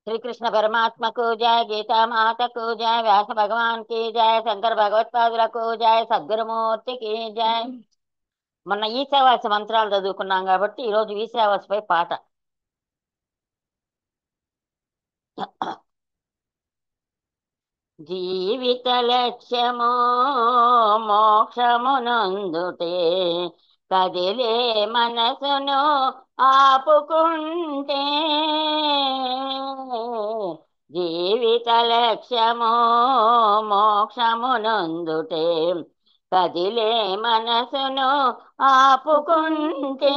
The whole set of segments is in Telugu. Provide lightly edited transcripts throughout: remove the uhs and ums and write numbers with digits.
श्री कृष्ण परमात्मा को जय, गीता माता को जय, व्यास भगवान की जय, శంకర భగవత్పాదులకు జయ, సద్గురుమూర్తికి జయ. మొన్న ఈశావాస మంత్రాలు చదువుకున్నాం కాబట్టి ఈరోజు ఈశావాసపై పాట. జీవిత లక్ష్యము మోక్షమునందుటే, కదిలే మనసును ఆపుకుంటే. జీవిత లక్ష్యము మోక్షమునందుటే, కదిలే మనసును ఆపుకుంటే.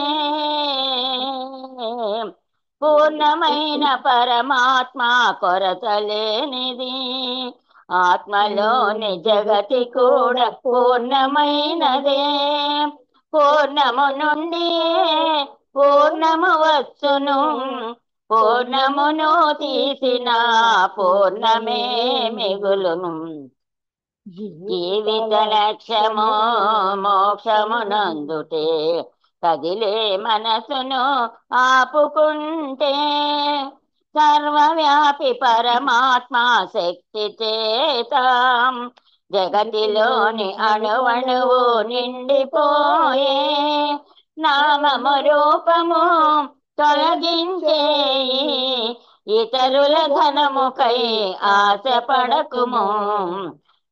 పూర్ణమైన పరమాత్మ కొరత లేనిది, ఆత్మలోని జగతి కూడా పూర్ణమైనదే. పూర్ణము నుండి పూర్ణము వచ్చును, పూర్ణమును తీసిన పూర్ణమే మిగులును. జీవిత లక్ష్యము మోక్షమునందుటే, కదిలే మనసును ఆపుకుంటే. సర్వవ్యాపి పరమాత్మ శక్తి చేత, జగతిలోని అణువణువు నిండిపోయే. నామము రూపము తొలగించే, ఇతరుల ధనముకై ఆశపడకుము.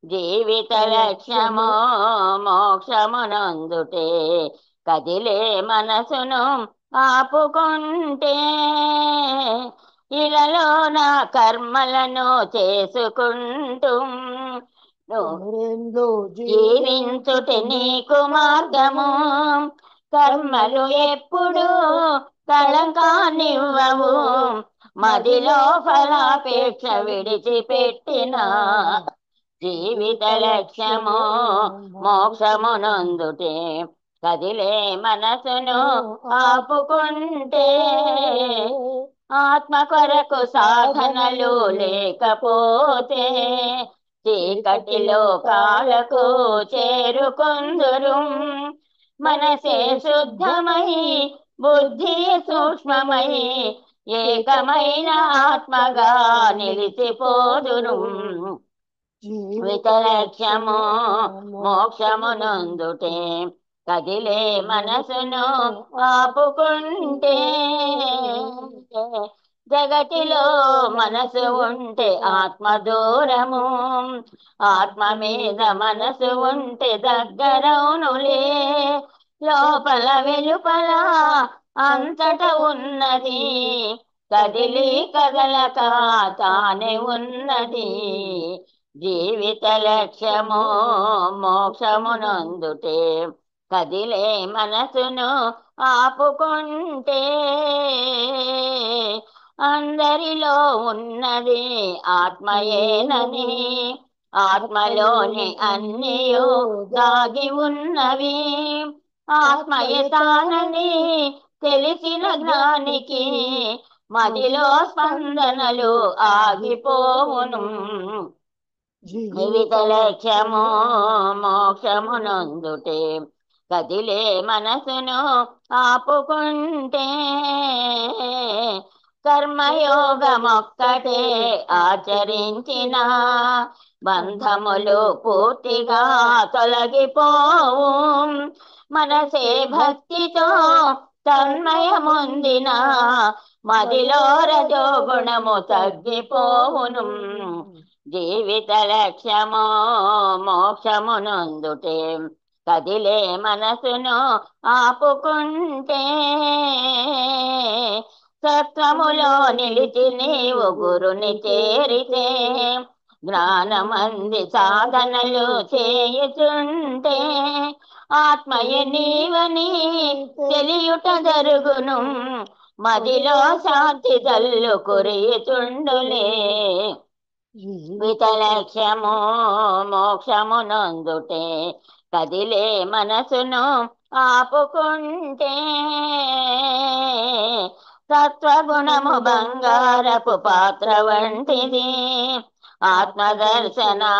జీవిత లక్ష్యము మోక్షమునందుటే, కదిలే మనసును ఆపుకుంటే. ఇలలో నా కర్మలను చేసుకుంటూ జీవించుట నీకు మార్గము. కర్మలు ఎప్పుడు కళంకానివ్వవు, మదిలో ఫలాపేక్ష విడిచిపెట్టిన. జీవిత లక్ష్యము మోక్షమునందుటే, కదిలే మనసును ఆపుకుంటే. ఆత్మ కొరకు సాధనలు లేకపోతే, చీకటిలో కాలకు చేరుకొందురు. మనసే శుద్ధమై బుద్ధి సూక్ష్మమై, ఏకమైన ఆత్మగా నిలిచిపోదురు. జీవిత లక్ష్యము మోక్షమునందుటే, కదిలే మనసును ఆపుకుంటే. జగతిలో మనసు ఉంటే ఆత్మ దూరము, ఆత్మ మీద మనసు ఉంటే దగ్గరవునులే. లోపల వెలుపల అంతట ఉన్నది, కదిలి కదలక తానే ఉన్నది. జీవిత లక్ష్యము మోక్షమునందుటే, కదిలే మనసును ఆపుకుంటే. అందరిలో ఉన్నది ఆత్మయేనని, ఆత్మలోని అన్నియు దాగి ఉన్నవి. ఆత్మయే తానని తెలిసిన జ్ఞానికి, మదిలో స్పందనలు ఆగిపోవును. జీవిత లక్ష్యము మోక్షమునందుటే, కదిలే మనసును ఆపుకుంటే. కర్మయోగమొక్కటే ఆచరించిన, బంధములు పూర్తిగా తొలగిపోవు. మనసే భక్తితో తన్మయముందిన, మదిలో రజోగుణము తగ్గిపోవును. జీవిత లక్ష్యము మోక్షమునందుటే, కదిలే మనసును ఆపుకుంటే. సత్వములో నిలిచి నీవు గురుని చేరితే, జ్ఞానమంది సాధనలు చేయుచుంటే. ఆత్మయ నీవని తెలియుట జరుగును, మదిలో శాంతి జల్లు కురియుచుండులే. జీవిత లక్ష్యము మోక్షమునందుటే, కదిలే మనసును ఆపుకుంటే. సత్వగుణము బంగారపు పాత్ర వంటిది, ఆత్మదర్శనానికదే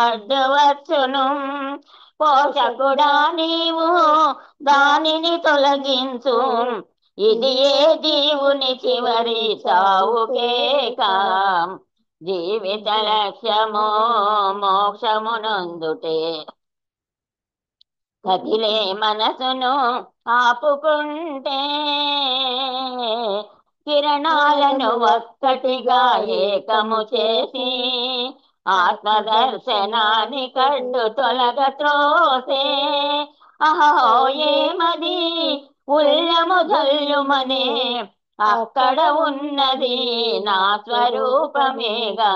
అడ్డువచ్చును. పోషకుడా నీవు దానిని తొలగించు, ఇది ఏ జీవుని చివరి చావుకే కాం జీవిత లక్ష్యమో మోక్షమునందుటే కదిలే మనసును ఆపుకుంటే కిరణాలను ఒక్కటిగా ఏకము చేసి ఆత్మదర్శనాన్ని కడ్డు తొలగ త్రోసే అహో ఏమది ఉల్లము జల్లుమనే అక్కడ ఉన్నది నా స్వరూపమేగా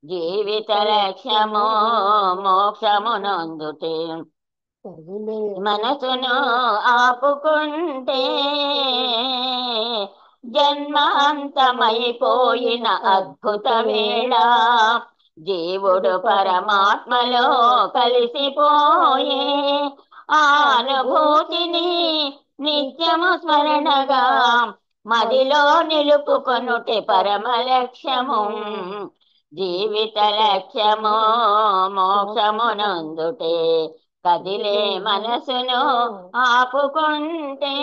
జీవిత లక్ష్యమో మోక్షమునందుటే మనసును ఆపుకుంటే జన్మాంతమైపోయిన అద్భుత వేళ జీవుడు పరమాత్మలో కలిసిపోయే ఆ అనుభూతిని నిత్యము స్మరణగా మదిలో నిలుపుకొనుటే పరమ లక్ష్యము జీవిత లక్ష్యము మోక్షమునందుటే కదిలే మనసును ఆపుకుంటే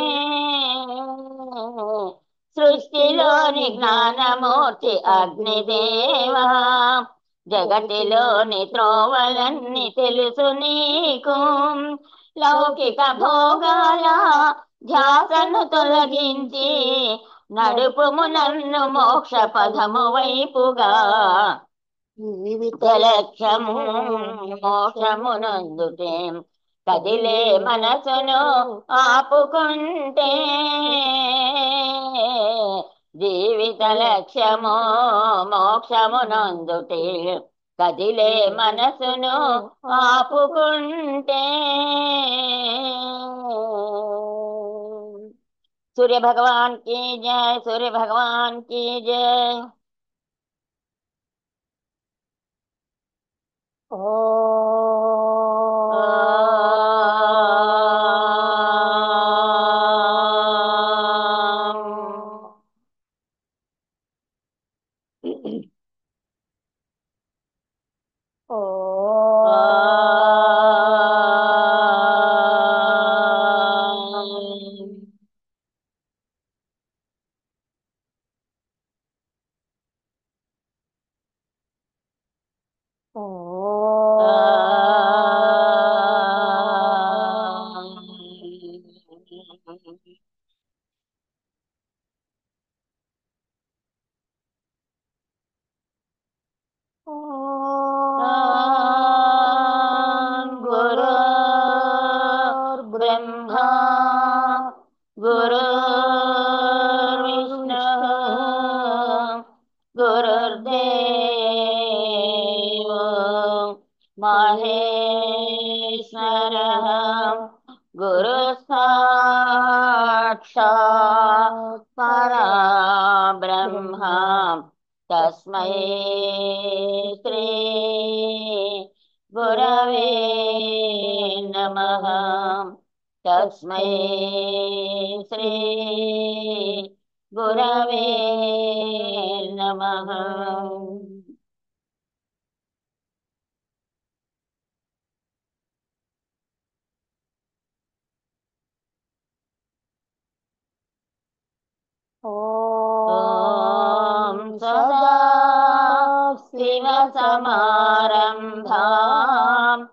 సృష్టిలోని జ్ఞానమూర్తి అగ్నిదేవా జగతిలోని త్రోవలన్నీ తెలుసు నీకు లౌకిక భోగాల ధ్యాసను తొలగించి నడుపుము నన్ను మోక్ష పదము వైపుగా జీవిత లక్ష్యము మోక్షమునందుటే కదిలే మనసును ఆపుకుంటే జీవిత లక్ష్యము మోక్షమునందుటే కదిలే మనసును ఆపుకుంటే सूर्य भगवान की जय सूर्य भगवान की जय गुरुर्ब्रह्मा गुरुर्विष्णु गुरुर्देव महेश्वरः गुरु साक्षात् परब्रह्मा तस्मै श्री गुरवे नमः तस्मै श्री गुरवे नमः ॐ सदा शिवसमारम्भाम्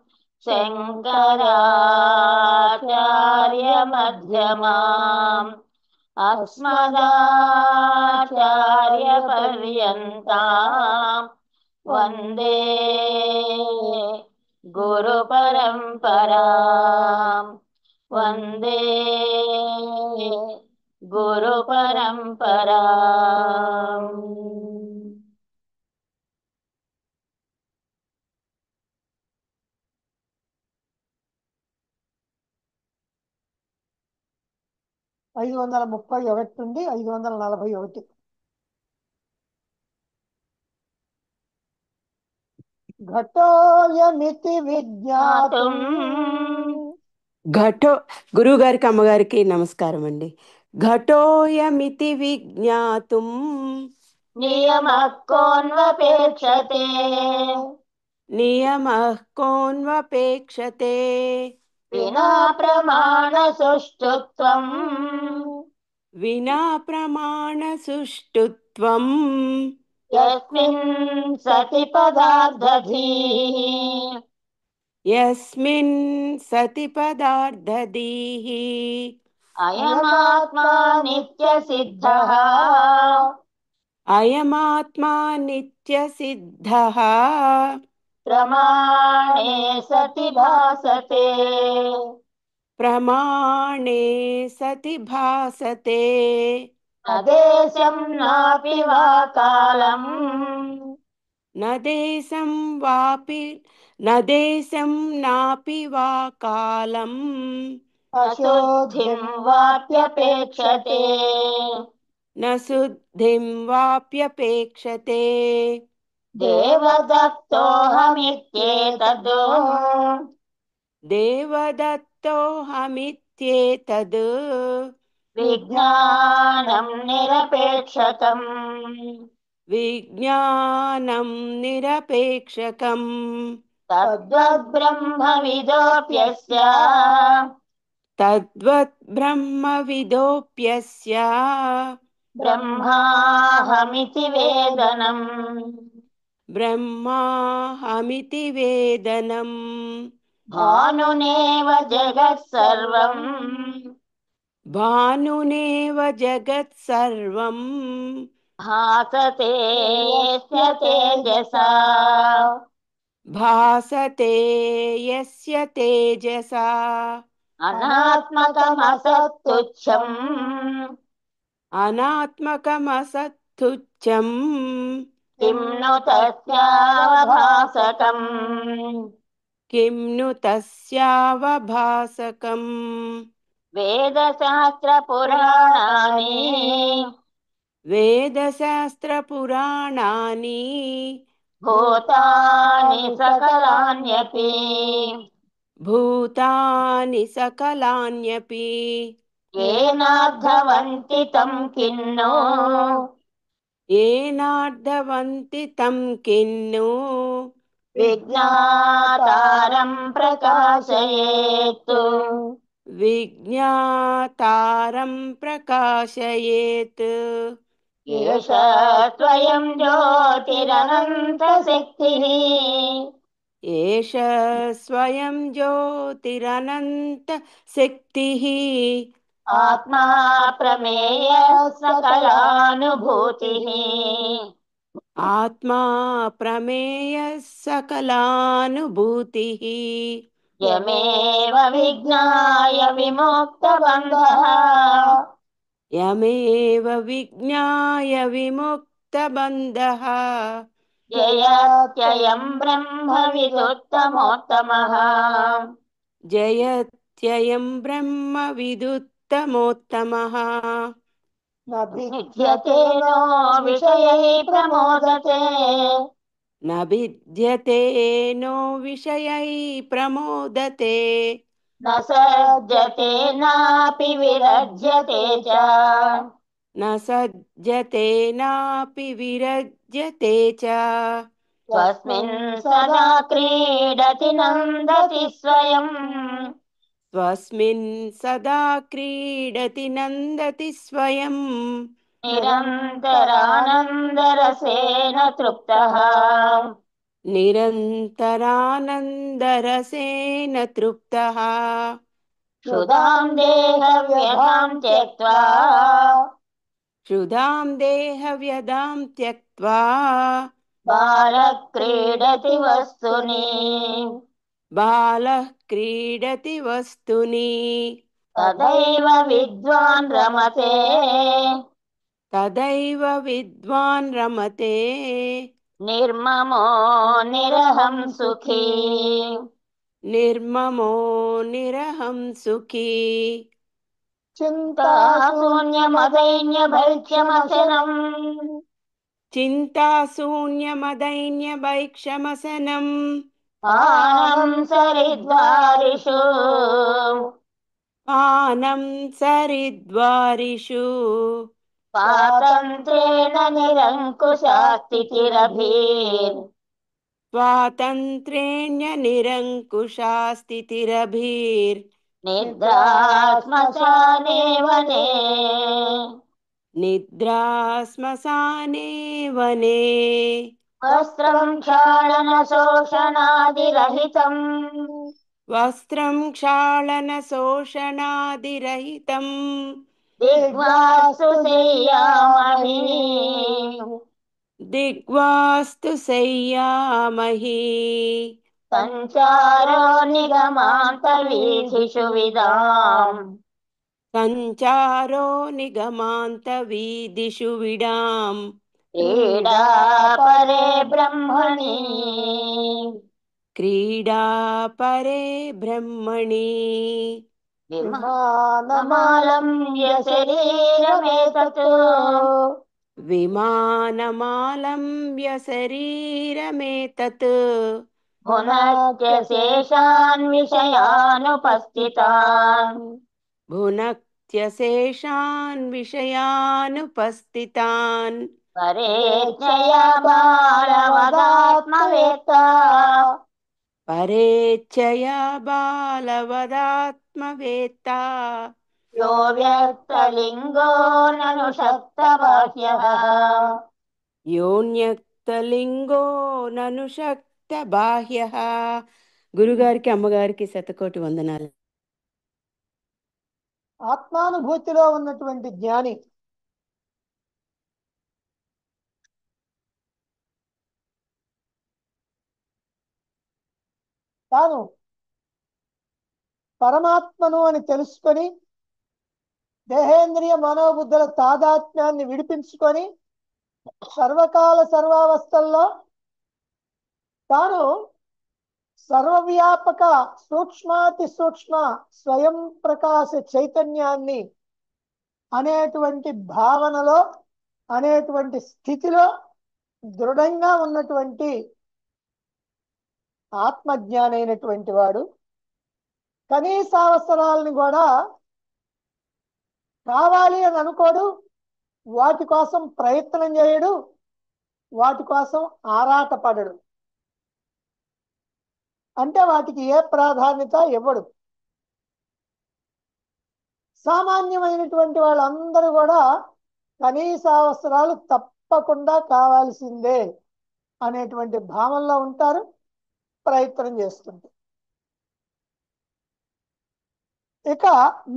शङ्कराचार्यमध्यमाम् अस्मदाचार्यपर्यन्ताम् वन्दे गुरुपरम्पराम् वन्दे गुरुपरम्परा 531 నుండి 541 ఘటోయమితి విజ్ఞాతుం ఘటో గురువుగారికి అమ్మగారికి నమస్కారం అండి. ఘటోయమితి విజ్ఞాతుం నియమః కోన్వపేక్షతే నియమః కోన్వపేక్షతే వినా ప్రమాణ సుష్ఠుత్వం विना प्रमाणसुष्ठुत्वम् यस्मिन् सति पदार्थधीः यस्मिन् सति पदार्थधीः अयमात्मा नित्यसिद्धः अयमात्मा नित्यसिद्धः प्रमाणे सति भासते प्रमाणे सति भासते न देशं नापि वा कालम् न देशं वापि न देशं नापि वा कालम् अशुद्धिं वाप्यपेक्षते न शुद्धिं वाप्यपेक्षते देवदत्तोऽहमित्येतद् देवदत्तोऽहमित्येतद् विज्ञानं निरपेक्षकम् विज्ञानं निरपेक्षकम् तद्वद्ब्रह्मविदोऽप्यस्य तद्वत् ब्रह्मविदोऽप्यस्य ब्रह्माहमिति वेदनम् ब्रह्माहमिति वेदनम् भानुनेव जगत्सर्वम् भानुनेव जगत्सर्वम् भासते यस्य तेजसा भासते यस्य तेजसा अनात्मकमसत्तुच्छम् अनात्मकमसत्तुच्छम् किं नु तस्यावभासकम् किं नु तस्यावभासकम् वेदशास्त्रपुराणानि वेदशास्त्रपुराणानि भूतानि सकलान्यपि भूतानि सकलान्यपि येनार्धवन्ति तं किन्नु येनार्धवन्ति तं किन्नु विज्ञातारं प्रकाशयेत् विज्ञातारं प्रकाशयेत् एष स्वयं ज्योतिरनन्तशक्तिः एष स्वयं ज्योतिरनन्तशक्तिः आत्मा प्रमेय सकलानुभूतिः आत्मा प्रमेयः सकलानुभूतिः यमेव विज्ञाय विमुक्तबन्धः यमेव विज्ञाय विमुक्तबन्धः जयत्ययं ब्रह्मविदुत्तमोत्तमः जयत्ययं ब्रह्मविदुत्तमोत्तमः न भिद्यते नो विषयैः प्रमोदते न भिद्यते नो विषयैः प्रमोदते न सज्जते नापि विरज्यते च न सज्जते नापि विरज्यते च स्वस्मिन् सदा क्रीडति नन्दति स्वयम् स्वस्मिन् सदा क्रीडति नन्दति स्वयं निरन्तरानन्दरसेन तृप्तः निरन्तरानन्दरसेन तृप्तः क्षुधां देहव्यधां त्यक्त्वा क्षुधां देहव्यधां त्यक्त्वा बालः क्रीडति वस्तुनि बालः क्रीडति वस्तुनि तदैव विद्वान् रमते तदैव विद्वान् रमते निर्ममो निरहं सुखी निर्ममो निरहं सुखी चिन्ताशून्यमदैन्यभैक्ष्यमशनम् चिन्ताशून्यमदैन्यभैक्षमसनं पानं सरिद्वारिषु पानं सरिद्वारिषु स्वातन्त्र्येण निरङ्कुशा स्थितिरभीर् स्वातन्त्र्येण निरङ्कुशा स्थितिरभिर् निद्रा श्मशाने वने నిద్రా శ్మశానే వనే వస్త్రం క్షాళన శోషణాదిరహితం వస్త్రం క్షాళన శోషణాదిరహితం దిగ్వాస్తు శయ్యామహి దిగ్వాస్తు శయ్యామహి సంచారో నిగమాంత వీథిషు విదాం సంచారో నిగమాంత వీదిషు విడాం క్రీడా పరే బ్రహ్మణి క్రీడా పరే బ్రహ్మణి విమానమాలంబ్య శరీరమేతత్ విమానమాలంబ్య శరీరమేతత్ భునక్య శేషాన్ విషయానుపస్థితాన్ భునక్త్య శేషాన్ విషయానుపస్థితాన్ పరేచ్ఛయా బాలవదాత్మవేత్త పరేచ్ఛయ బాలవదాత్మవేత్త యో వ్యక్తలింగో నను శక్తబాహ్యః యోన్యక్తలింగో నను శక్త బాహ్యః. గురుగారికి అమ్మగారికి శతకోటి వందనాలు. ఆత్మానుభూతిలో ఉన్నటువంటి జ్ఞాని తాను పరమాత్మను అని తెలుసుకొని దేహేంద్రియ మనోబుద్ధుల తాదాత్మ్యాన్ని విడిపించుకొని సర్వకాల సర్వావస్థల్లో తాను సర్వవ్యాపక సూక్ష్మాతి సూక్ష్మ స్వయం ప్రకాశ చైతన్యాన్ని అనేటువంటి భావనలో అనేటువంటి స్థితిలో దృఢంగా ఉన్నటువంటి ఆత్మజ్ఞానైనటువంటి వాడు కనీస అవసరాలను కూడా కావాలి అని అనుకోడు, వాటి కోసం ప్రయత్నం చేయడు, వాటి కోసం ఆరాటపడడు. అంటే వాటికి ఏ ప్రాధాన్యత ఇవ్వడు. సామాన్యమైనటువంటి వాళ్ళందరూ కూడా కనీస అవసరాలు తప్పకుండా కావాల్సిందే అనేటువంటి భావనలో ఉంటారు, ప్రయత్నం చేస్తుంటారు. ఇక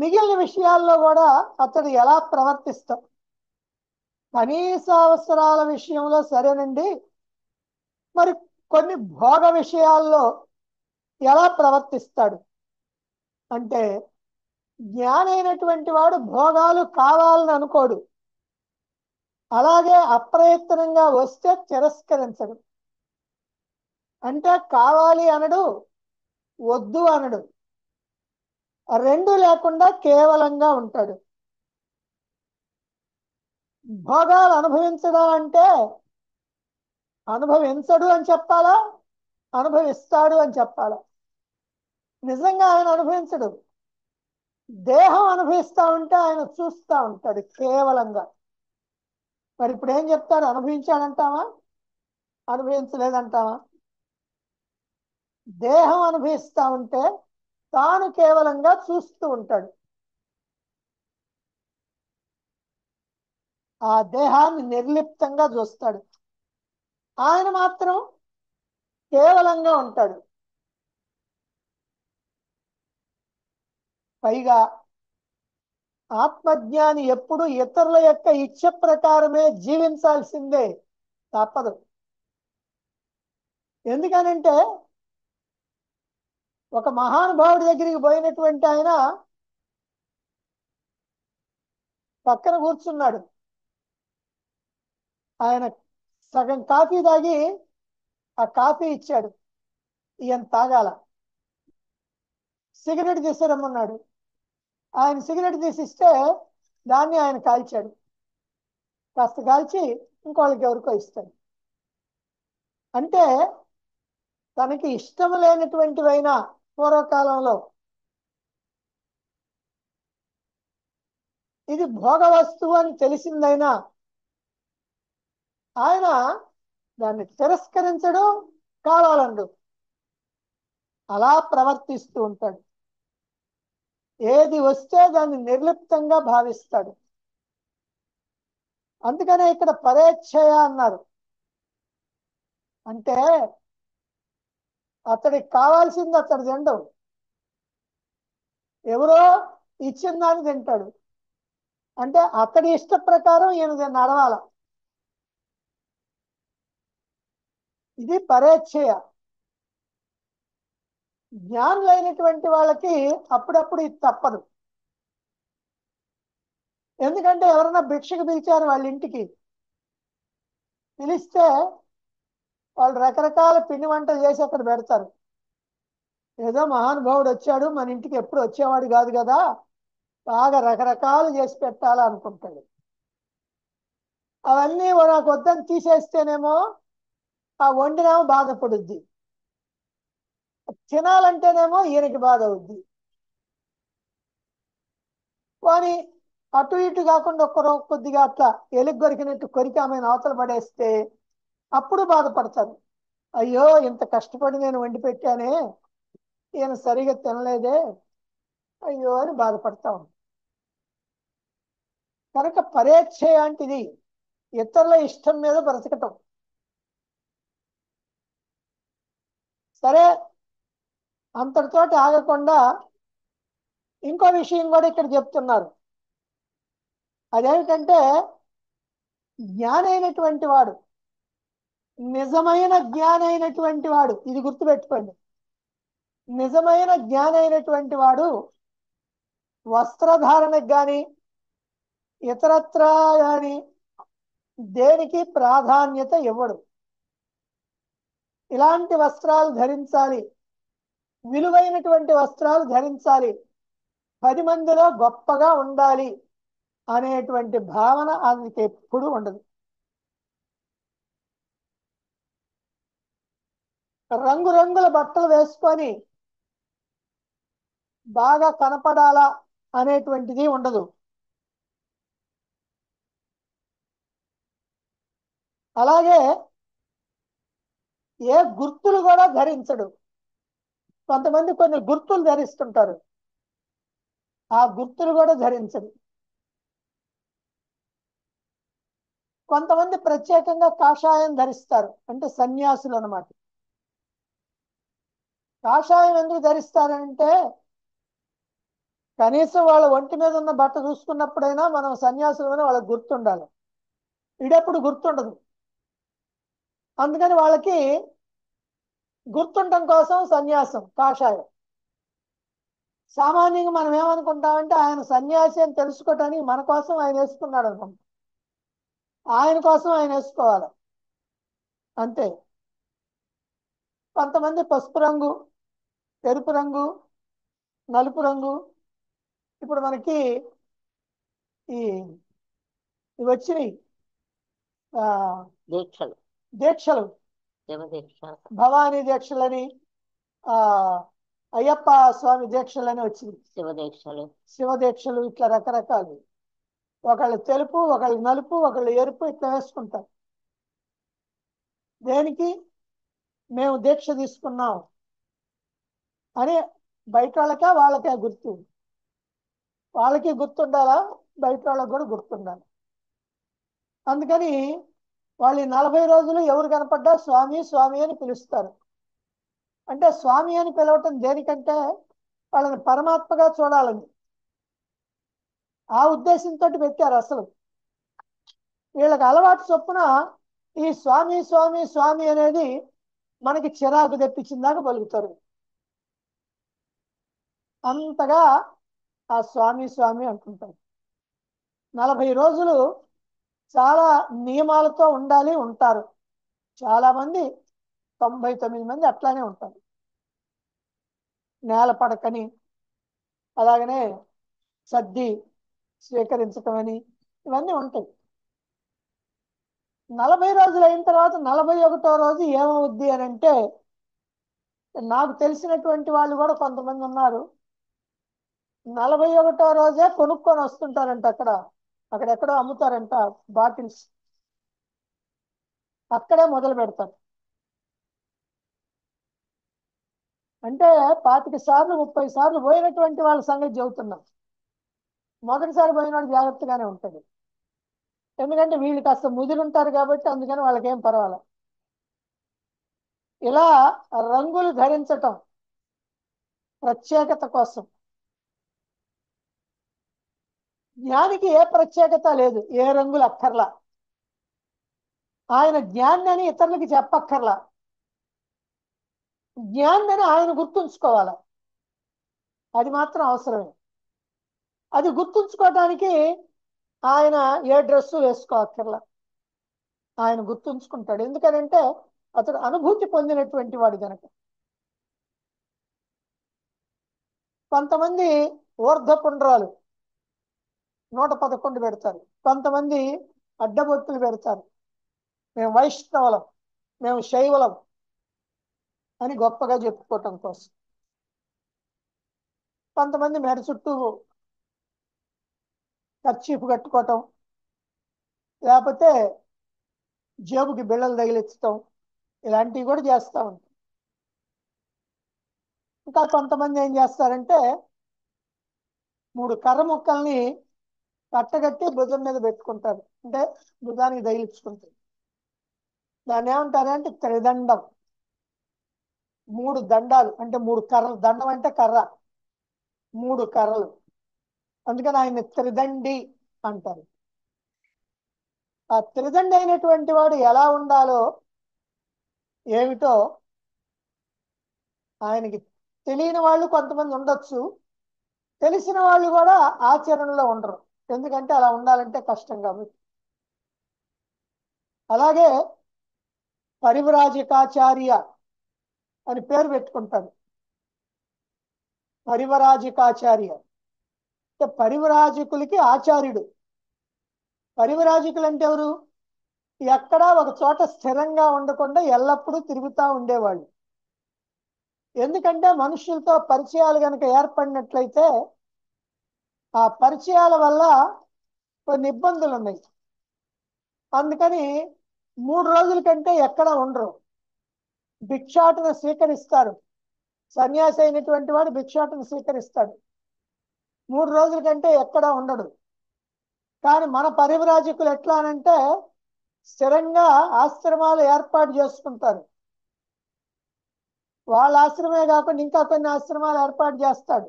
మిగిలిన విషయాల్లో కూడా అతడు ఎలా ప్రవర్తిస్తాం, కనీస అవసరాల విషయంలో సరేనండి, మరి కొన్ని భోగ విషయాల్లో ఎలా ప్రవర్తిస్తాడు అంటే, జ్ఞానైనటువంటి వాడు భోగాలు కావాలని అనుకోడు, అలాగే అప్రయత్నంగా వస్తే తిరస్కరించడు. అంటే కావాలి అనడు, వద్దు అనడు, రెండు లేకుండా కేవలంగా ఉంటాడు. భోగాలు అనుభవించడం అంటే అనుభవించడు అని చెప్పాలా, అనుభవిస్తాడు అని చెప్పాలా? నిజంగా ఆయన అనుభవించడు, దేహం అనుభవిస్తూ ఉంటే ఆయన చూస్తూ ఉంటాడు కేవలంగా. మరి ఇప్పుడు ఏం చెప్తాడు, అనుభవించాడంటావా, అనుభవించలేదంటావా? దేహం అనుభవిస్తూ ఉంటే తాను కేవలంగా చూస్తూ ఉంటాడు. ఆ దేహాన్ని నిర్లిప్తంగా చూస్తాడు, ఆయన మాత్రం కేవలంగా ఉంటాడు. పైగా ఆత్మజ్ఞాని ఎప్పుడు ఇతరుల యొక్క ఇచ్చ ప్రకారమే జీవించాల్సిందే, తప్పదు. ఎందుకనంటే ఒక మహానుభావుడి దగ్గరికి పోయినటువంటి ఆయన పక్కన కూర్చున్నాడు. ఆయన సగం కాఫీ తాగి ఆ కాఫీ ఇచ్చాడు, ఈయన తాగాల. సిగరెట్ తీసిరమ్మన్నాడు, ఆయన సిగరెట్ తీసిస్తే దాన్ని ఆయన కాల్చాడు. కాస్త కాల్చి ఇంకోళ్ళకి ఎవరికో ఇస్తాడు. అంటే తనకి ఇష్టం లేనటువంటివైనా పూర్వకాలంలో ఇది భోగ వస్తువు అని తెలిసిందైనా ఆయన దాన్ని తిరస్కరించడు, కావాలండు, అలా ప్రవర్తిస్తూ ఉంటాడు. ఏది వస్తే దాన్ని నిర్లిప్తంగా భావిస్తాడు. అందుకనే ఇక్కడ పరేచ్ఛయ అన్నారు. అంటే అతడికి కావాల్సింది అతడు తినడు, ఎవరో ఇచ్చిన దాన్ని తింటాడు. అంటే అతడి ఇష్ట ప్రకారం ఈయన నడవాల. ఇది పరేచ్ఛయ. జ్ఞానులైనటువంటి వాళ్ళకి అప్పుడప్పుడు ఇది తప్పదు. ఎందుకంటే ఎవరైనా భిక్షకు పిలిచారు వాళ్ళ ఇంటికి, పిలిస్తే వాళ్ళు రకరకాల పిండి వంటలు చేసి అక్కడ పెడతారు. ఏదో మహానుభావుడు వచ్చాడు, మన ఇంటికి ఎప్పుడు వచ్చేవాడు కాదు కదా, బాగా రకరకాలు చేసి పెట్టాలా అనుకుంటాడు. అవన్నీ నాకు వద్దని తీసేస్తేనేమో ఆ వండినేమో బాధపడుద్ది, తినాలంటేనేమో ఈయనకి బాధ అవుద్ది. కానీ అటు ఇటు కాకుండా కొద్దిగా అట్లా ఎలుగు కొరికినట్టు కొరికి ఆమెను అవతల పడేస్తే అప్పుడు బాధపడతారు. అయ్యో ఇంత కష్టపడి నేను వండి పెట్టానే, ఈయన సరిగా తినలేదే, అయ్యో అని బాధపడతాం. కనుక పరేచ్ఛయ అంటిది ఇతరుల ఇష్టం మీద బ్రతకటం. సరే, అంతటితోటి ఆగకుండా ఇంకో విషయం కూడా ఇక్కడ చెప్తున్నారు. అదేమిటంటే జ్ఞానైనటువంటి వాడు, నిజమైన జ్ఞానైనటువంటి వాడు, ఇది గుర్తుపెట్టుకోండి, నిజమైన జ్ఞానైనటువంటి వాడు వస్త్రధారణకు కానీ ఇతరత్రా కానీ దేనికి ప్రాధాన్యత ఇవ్వడు. ఇలాంటి వస్త్రాలు ధరించాలి, విలువైనటువంటి వస్త్రాలు ధరించాలి, 10 మందిలో గొప్పగా ఉండాలి అనేటువంటి భావన ఆయనకి ఎప్పుడు ఉండదు. రంగురంగుల బట్టలు వేసుకొని బాగా కనపడాలా అనేటువంటిది ఉండదు. అలాగే ఏ గుర్తులు కూడా ధరించడు. కొంతమంది కొన్ని గుర్తులు ధరిస్తుంటారు, ఆ గుర్తులు కూడా ధరించడు. కొంతమంది ప్రత్యేకంగా కాషాయం ధరిస్తారు, అంటే సన్యాసులు అన్నమాట. కాషాయం ఎందుకు ధరిస్తారంటే కనీసం వాళ్ళ ఒంటి మీద ఉన్న బట్ట చూసుకున్నప్పుడైనా మనం సన్యాసులమని వాళ్ళకి గుర్తుండాలి. ఇడెప్పుడు గుర్తుండదు. అందుకని వాళ్ళకి గుర్తుండటం కోసం సన్యాసం, కాషాయం. సామాన్యంగా మనం ఏమనుకుంటామంటే ఆయన సన్యాసి అని తెలుసుకోవటానికి మన కోసం ఆయన వేసుకున్నాడు అనుకుంటాం. ఆయన కోసం ఆయన వేసుకోవాలి అంతే. కొంతమంది పసుపు రంగు, ఎరుపు రంగు, నలుపు రంగు, ఇప్పుడు మనకి ఈ ఇవి వచ్చినాయి దీక్షలు, దీక్షలు, శివదీక్ష, భవానీ దీక్షలని, ఆ అయ్యప్ప స్వామి దీక్షలని వచ్చింది, శివదీక్షలు, శివదీక్షలు, ఇట్లా రకరకాలు. ఒకళ్ళు తెలుపు, ఒకళ్ళు నలుపు, ఒకళ్ళు ఎరుపు, ఇట్లా వేసుకుంటారు. దేనికి? మేము దీక్ష తీసుకున్నాం అని బయట వాళ్ళకే గుర్తు. వాళ్ళకి గుర్తుండాలా, బయట వాళ్ళకి కూడా గుర్తుండాలి. అందుకని వాళ్ళు 40 రోజులు ఎవరు కనపడ్డా స్వామి స్వామి అని పిలుస్తారు. అంటే స్వామి అని పిలవటం దేనికంటే వాళ్ళని పరమాత్మగా చూడాలని ఆ ఉద్దేశంతో పెట్టారు. అసలు వీళ్ళకి అలవాటు చొప్పున ఈ స్వామి స్వామి స్వామి అనేది మనకి చిరాకు తెప్పించిందాక పలుకుతారు. అంతగా ఆ స్వామి స్వామి అంటుంటారు. 40 రోజులు చాలా నియమాలతో ఉండాలి, ఉంటారు. చాలా మంది 99 మంది అట్లానే ఉంటారు. నేల పడకని, అలాగనే సర్ది స్వీకరించటం అని, ఇవన్నీ ఉంటాయి. 40 రోజులు అయిన తర్వాత 41వ రోజు ఏమవుద్ది అని అంటే, నాకు తెలిసినటువంటి వాళ్ళు కూడా కొంతమంది ఉన్నారు, 41వ రోజే కొనుక్కొని వస్తుంటారంట. అక్కడెక్కడో అమ్ముతారంట బాటిల్స్, అక్కడే మొదలు పెడతారు. అంటే 25 సార్లు 30 సార్లు పోయినటువంటి వాళ్ళ సంగతి చెబుతున్నాం. మొదటిసారి పోయినవాడు జాగ్రత్తగానే ఉంటుంది. ఎందుకంటే వీళ్ళు కాస్త ముదిరుంటారు కాబట్టి అందుకని వాళ్ళకేం పర్వాలేదు. ఇలా రంగులు ధరించటం ప్రత్యేకత కోసం. జ్ఞానికి ఏ ప్రత్యేకత లేదు, ఏ రంగులు అక్కర్లా. ఆయన జ్ఞాని అని ఇతరులకి చెప్పక్కర్లా, జ్ఞాని అని ఆయన గుర్తుంచుకోవాలి. అది మాత్రం అవసరమే. అది గుర్తుంచుకోవటానికి ఆయన ఏ డ్రెస్సు వేసుకోక్కర్లా, ఆయన గుర్తుంచుకుంటాడు. ఎందుకనంటే అతడు అనుభూతి పొందినటువంటి వాడు కనుక. కొంతమంది ఊర్ధపుండ్రాలు 111 పెడతారు, కొంతమంది అడ్డబొత్తులు పెడతారు. మేము వైష్ణవులం, మేము శైవలం అని గొప్పగా చెప్పుకోవటం కోసం. కొంతమంది మెడ చుట్టూ కర్చీఫ్ కట్టుకోవటం, లేకపోతే జేబుకి బిళ్ళలు తగిలించటం, ఇలాంటివి కూడా చేస్తూ ఉంటాం. ఇంకా కొంతమంది ఏం చేస్తారంటే 3 కర్ర ముక్కల్ని కట్టగట్టి భుజం మీద పెట్టుకుంటారు, అంటే భుజానికి తగిలించుకుంటారు. దాన్ని ఏమంటారంటే త్రిదండం. 3 దండాలు అంటే 3 కర్రలు. దండం అంటే కర్ర, 3 కర్రలు. అందుకని ఆయన త్రిదండి అంటారు. ఆ త్రిదండి అయినటువంటి వాడు ఎలా ఉండాలో ఏమిటో ఆయనకి తెలియని వాళ్ళు కొంతమంది ఉండొచ్చు, తెలిసిన వాళ్ళు కూడా ఆచరణలో ఉండరు. ఎందుకంటే అలా ఉండాలంటే కష్టం కాబట్టి. అలాగే పరివ్రాజకాచార్య అని పేరు పెట్టుకుంటారు. పరివ్రాజకాచార్య అంటే పరివ్రాజకులకి ఆచార్యుడు. పరివ్రాజకులు అంటే ఎవరు? ఎక్కడా ఒక చోట స్థిరంగా ఉండకుండా ఎల్లప్పుడూ తిరుగుతూ ఉండేవాళ్ళు. ఎందుకంటే మనుషులతో పరిచయాలు కనుక ఏర్పడినట్లయితే ఆ పరిచయాల వల్ల కొన్ని ఇబ్బందులు ఉన్నాయి. అందుకని 3 రోజుల కంటే ఎక్కడ ఉండరు. భిక్షాటన స్వీకరిస్తారు. సన్యాసి అయినటువంటి వాడు భిక్షాటన స్వీకరిస్తాడు. 3 రోజుల కంటే ఎక్కడ ఉండడు. కానీ మన పరివ్రాజకులు ఎట్లా అనంటే స్థిరంగా ఆశ్రమాలు ఏర్పాటు చేసుకుంటారు. వాళ్ళ ఆశ్రమే కాకుండా ఇంకా కొన్ని ఆశ్రమాలు ఏర్పాటు చేస్తాడు.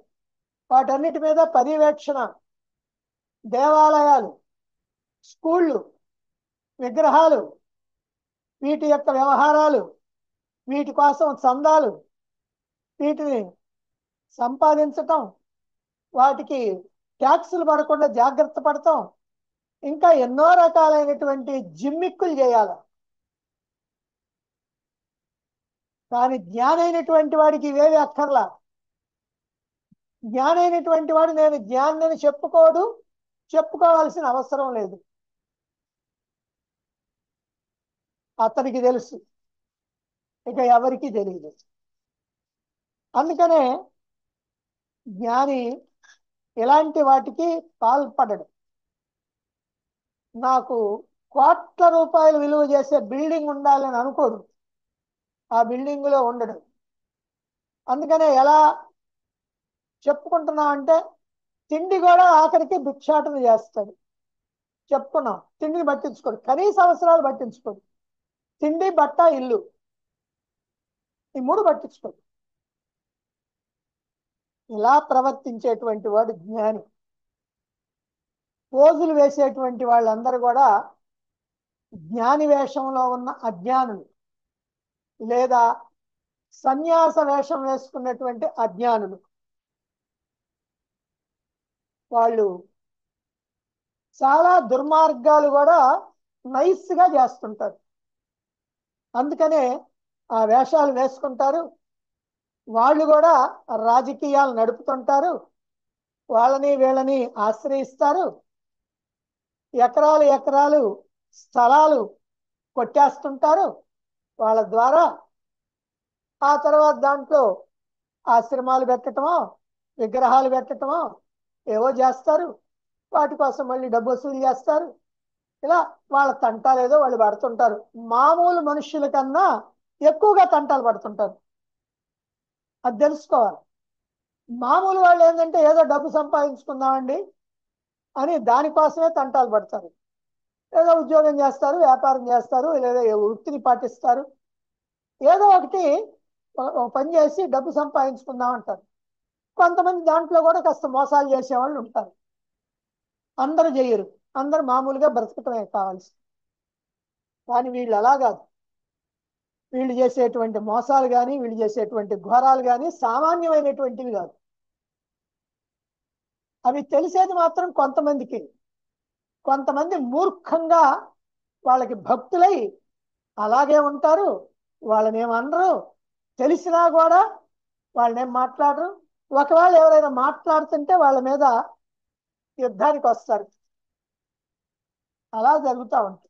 వాటన్నిటి మీద పర్యవేక్షణ, దేవాలయాలు, స్కూళ్ళు, విగ్రహాలు, వీటి యొక్క వ్యవహారాలు, వీటి కోసం చందాలు, వీటిని సంపాదించటం, వాటికి ట్యాక్సులు పడకుండా జాగ్రత్త పడటం, ఇంకా ఎన్నో రకాలైనటువంటి జిమ్మిక్కులు చేయాలి. కానీ జ్ఞానైనటువంటి వాడికి ఇవేవి అక్కర్లా. జ్ఞానైనటువంటి వాడు నేను జ్ఞానిని చెప్పుకోడు, చెప్పుకోవాల్సిన అవసరం లేదు. అతనికి తెలుసు, ఇక ఎవరికి తెలియదు. అందుకనే జ్ఞాని ఇలాంటి వాటికి పాల్పడడు. నాకు కోట్ల రూపాయలు విలువ చేసే బిల్డింగ్ ఉండాలని అనుకోడు, ఆ బిల్డింగులో ఉండడు. అందుకనే ఎలా చెప్పుకుంటున్నాం అంటే తిండి కూడా ఆఖరికి భిక్షాటన చేస్తాడు. చెప్పుకున్నాం, తిండిని పట్టించుకోడు, కనీస అవసరాలు పట్టించుకోడు. తిండి, బట్ట, ఇల్లు, ఈ 3 పట్టించుకోడు. ఇలా ప్రవర్తించేటువంటి వాడు జ్ఞాని. పోజులు వేసేటువంటి వాళ్ళందరూ కూడా జ్ఞాని వేషంలో ఉన్న అజ్ఞానులు, లేదా సన్యాస వేషం వేసుకున్నటువంటి అజ్ఞానులు. వాళ్ళు చాలా దుర్మార్గాలు కూడా నైస్గా చేస్తుంటారు. అందుకనే ఆ వేషాలు వేసుకుంటారు. వాళ్ళు కూడా రాజకీయాలు నడుపుతుంటారు, వాళ్ళని వీళ్ళని ఆశ్రయిస్తారు. ఎకరాలు ఎకరాలు స్థలాలు కొట్టేస్తుంటారు వాళ్ళ ద్వారా. ఆ తర్వాత దాంట్లో ఆశ్రమాలు పెట్టటమో, విగ్రహాలు పెట్టటమో ఏవో చేస్తారు. వాటి కోసం మళ్ళీ డబ్బు వసూలు చేస్తారు. ఇలా వాళ్ళ తంటాలు ఏదో వాళ్ళు పడుతుంటారు. మామూలు మనుషుల కన్నా ఎక్కువగా తంటాలు పడుతుంటారు. అది తెలుసుకోవాలి. మామూలు వాళ్ళు ఏంటంటే ఏదో డబ్బు సంపాదించుకుందామండి అని దానికోసమే తంటాలు పడతారు. ఏదో ఉద్యోగం చేస్తారు, వ్యాపారం చేస్తారు, లేదా వృత్తిని పాటిస్తారు, ఏదో ఒకటి ఒక పని చేసి డబ్బు సంపాదించుకుందాం అంటారు. కొంతమంది దాంట్లో కూడా కాస్త మోసాలు చేసేవాళ్ళు ఉంటారు. అందరూ చేయరు, అందరూ మామూలుగా బ్రతకటమే కావాల్సి. కానీ వీళ్ళు అలా కాదు. వీళ్ళు చేసేటువంటి మోసాలు కానీ, వీళ్ళు చేసేటువంటి ఘోరాలు కానీ సామాన్యమైనటువంటివి కాదు. అవి తెలిసేది మాత్రం కొంతమందికి. కొంతమంది మూర్ఖంగా వాళ్ళకి భక్తులై అలాగే ఉంటారు, వాళ్ళనేమనరు, తెలిసినా కూడా వాళ్ళనేం మాట్లాడరు. ఒకవేళ ఎవరైనా మాట్లాడుతుంటే వాళ్ళ మీద యుద్ధానికి వస్తారు. అలా జరుగుతూ ఉంటుంది.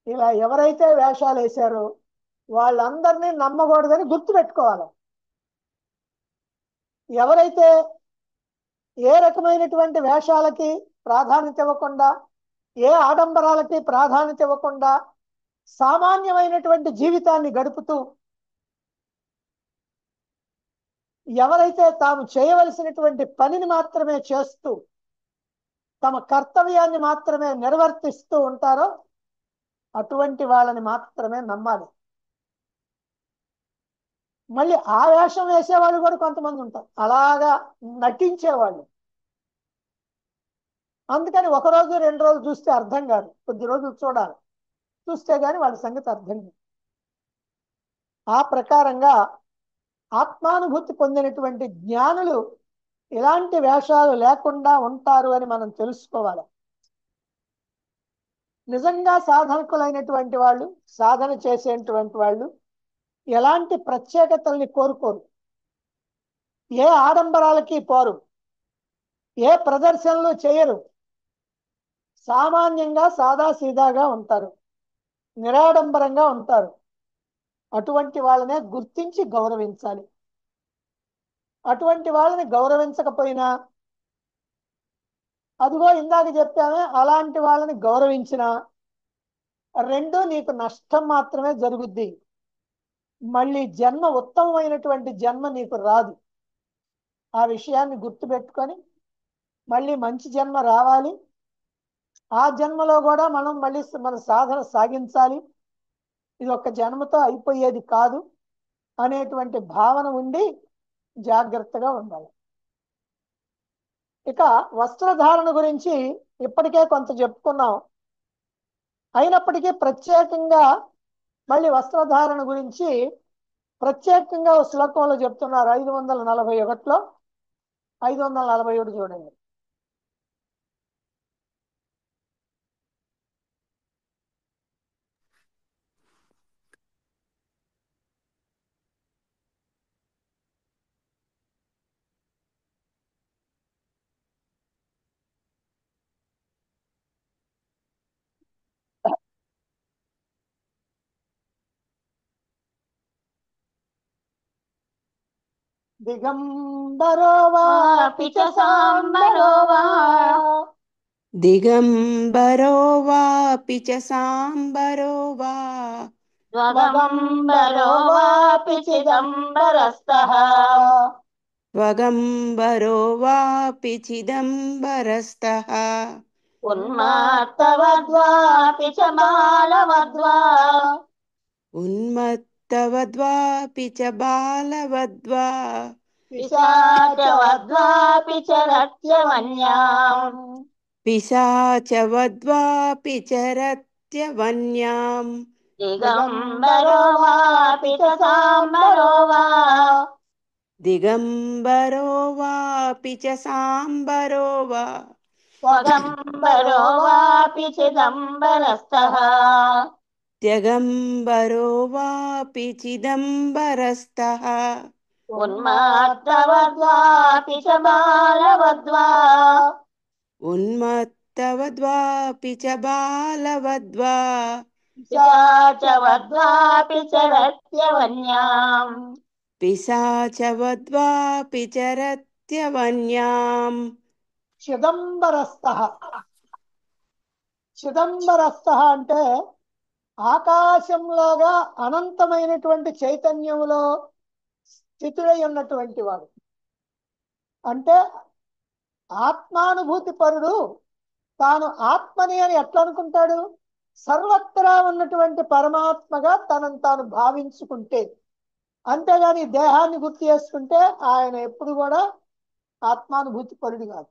ఇలా ఎవరైతే వేషాలు వేశారో వాళ్ళందరినీ నమ్మకూడదని గుర్తుపెట్టుకోవాలి. ఎవరైతే ఏ రకమైనటువంటి వేషాలకి ప్రాధాన్యత ఇవ్వకుండా, ఏ ఆడంబరాలకి ప్రాధాన్యత ఇవ్వకుండా సామాన్యమైనటువంటి జీవితాన్ని గడుపుతూ, ఎవరైతే తాము చేయవలసినటువంటి పనిని మాత్రమే చేస్తూ తమ కర్తవ్యాన్ని మాత్రమే నిర్వర్తిస్తూ ఉంటారో అటువంటి వాళ్ళని మాత్రమే నమ్మాలి. మళ్ళీ ఆ వేషం వేసేవాళ్ళు కూడా కొంతమంది ఉంటారు, అలాగా నటించేవాళ్ళు. అందుకని ఒక రోజు 2 రోజులు చూస్తే అర్థం కాదు, కొద్ది రోజులు చూడాలి, చూస్తే గాని వాళ్ళ సంగతి అర్థం కాదు. ఆ ప్రకారంగా ఆత్మానుభూతి పొందినటువంటి జ్ఞానులు ఇలాంటి వేషాలు లేకుండా ఉంటారు అని మనం తెలుసుకోవాలి. నిజంగా సాధకులైనటువంటి వాళ్ళు, సాధన చేసేటువంటి వాళ్ళు ఎలాంటి ప్రత్యేకతల్ని కోరుకోరు, ఏ ఆడంబరాలకి పోరు, ఏ ప్రదర్శనలు చేయరు, సామాన్యంగా సాదాసీదాగా ఉంటారు, నిరాడంబరంగా ఉంటారు. అటువంటి వాళ్ళనే గుర్తించి గౌరవించాలి. అటువంటి వాళ్ళని గౌరవించకపోయినా, అదిగో ఇందాక చెప్పామే అలాంటి వాళ్ళని గౌరవించినా రెండూ నీకు నష్టం మాత్రమే జరుగుద్ది. మళ్ళీ జన్మ ఉత్తమమైనటువంటి జన్మ నీకు రాదు. ఆ విషయాన్ని గుర్తుపెట్టుకొని మళ్ళీ మంచి జన్మ రావాలి. ఆ జన్మలో కూడా మనం మళ్ళీ మన సాధన సాగించాలి. ఇది ఒక్క జన్మతో అయిపోయేది కాదు అనేటువంటి భావన ఉండి జాగ్రత్తగా ఉండాలి. ఇక వస్త్రధారణ గురించి ఇప్పటికే కొంత చెప్పుకున్నాం. అయినప్పటికీ ప్రత్యేకంగా మళ్ళీ వస్త్రధారణ గురించి ప్రత్యేకంగా ఒక శ్లోకంలో చెప్తున్నారు. 541లో 541 చూడండి. దిగంబరో వాపి చ సాంబరో వా, దిగంబరో వాపి చ సాంబరో వా, స్వగంబరో వాపి చిదంబరస్థః, స్వగంబరో వాపి చిదంబరస్థః, ఉన్మాత్తవద్వాపి చ బాలవద్వా, ఉన్మత్తవద్వాపి చ బాలవద్వా, పిశాచవద్వాపి చ రత్యవన్యాం, పిశాచవద్వాపి చ రత్యవన్యాం, దిగంబరో వాపి చ సాంబరో వా, దిగంబరో వాపి చ సాంబరో వా, స్వగంబరో వాపి చిదంబరస్థః, త్యగంబరో వాపి చిదంబరస్థః, ఉన్మాత్తవద్వాపి చ బాలవద్వా, ఉన్మత్తవద్వాపి చ బాలవద్వా, పిశాచవద్వాపి చ రత్యవన్యాం, పిశాచవద్వాపి చ రత్యవన్యాం, చిదంబరస్థః. చిదంబరస్థః అంటే ఆకాశంలాగా అనంతమైనటువంటి చైతన్యములో స్థితుడై ఉన్నటువంటి వాడు. అంటే ఆత్మానుభూతి పరుడు తాను ఆత్మని అని ఎట్లా అనుకుంటాడు? సర్వత్రా ఉన్నటువంటి పరమాత్మగా తనను తాను భావించుకుంటే. అంతేగాని ఈ దేహాన్ని గుర్తు చేసుకుంటే ఆయన ఎప్పుడు కూడా ఆత్మానుభూతి పరుడు కాదు.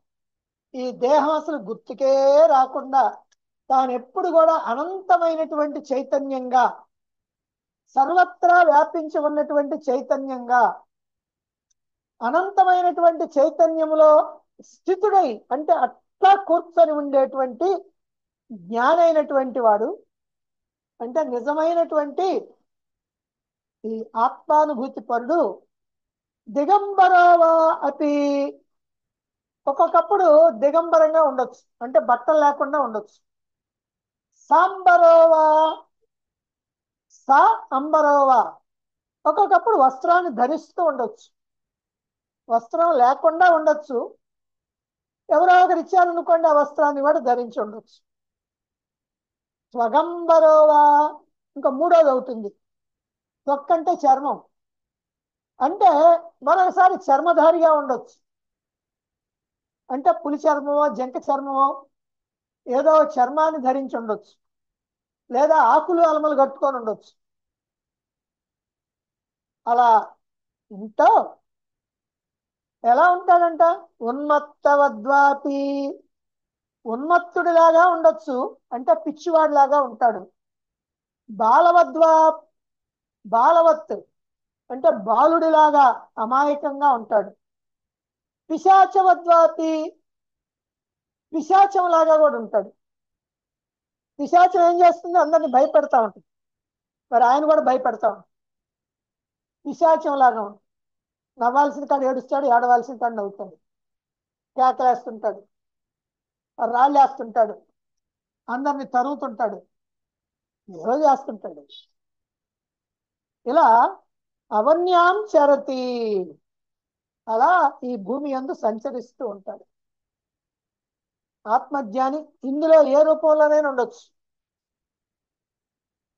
ఈ దేహం అసలు గుర్తుకే రాకుండా తాను ఎప్పుడు కూడా అనంతమైనటువంటి చైతన్యంగా, సర్వత్రా వ్యాపించి ఉన్నటువంటి చైతన్యంగా, అనంతమైనటువంటి చైతన్యములో స్థితుడై, అంటే అట్లా కూర్చొని ఉండేటువంటి జ్ఞానైనటువంటి వాడు, అంటే నిజమైనటువంటి ఈ ఆత్మానుభూతి పరుడు. దిగంబరవా అతి, ఒక్కొక్కప్పుడు దిగంబరంగా ఉండొచ్చు, అంటే బట్టలు లేకుండా ఉండొచ్చు. సాంబరోవా, సా అంబరోవా, ఒక్కొక్కప్పుడు వస్త్రాన్ని ధరిస్తూ ఉండొచ్చు, వస్త్రం లేకుండా ఉండొచ్చు. ఎవరో ఒకరు ఇచ్చారనుకోండి, ఆ వస్త్రాన్ని కూడా ధరించి ఉండొచ్చు. స్వగంబరోవా, ఇంకా మూడోది అవుతుంది. త్వక్కంటే చర్మం, అంటే మరొకసారి చర్మధారిగా ఉండొచ్చు, అంటే పులి చర్మమో జంక చర్మమో ఏదో చర్మాన్ని ధరించి ఉండొచ్చు, లేదా ఆకులు అలమలు కట్టుకొని ఉండొచ్చు. అలా ఉంటూ ఎలా ఉంటాడంట? ఉన్మత్తవద్వాపి, ఉన్మత్తుడిలాగా ఉండొచ్చు, అంటే పిచ్చివాడిలాగా ఉంటాడు. బాలవద్వా, బాలవత్ అంటే బాలుడిలాగా అమాయకంగా ఉంటాడు. పిశాచవద్వాపి, పిశాచంలాగా కూడా ఉంటాడు. పిశాచం ఏం చేస్తుంది? అందరిని భయపెడతా ఉంటుంది. మరి ఆయన కూడా భయపెడతా ఉంటాడు. పిశాచం లాగా ఉంటుంది. నవ్వాల్సిన కాడ ఏడుస్తాడు, ఏడవలసిన కాడ నవ్వుతాడు, కేకలేస్తుంటాడు, రాళ్ళేస్తుంటాడు, అందరిని తరుగుతుంటాడు, ఏదో చేస్తుంటాడు. ఇలా అవన్యాం చరతి, అలా ఈ భూమి యందు సంచరిస్తూ ఉంటాడు ఆత్మజ్ఞాని. ఇందులో ఏ రూపంలోనైనా ఉండొచ్చు.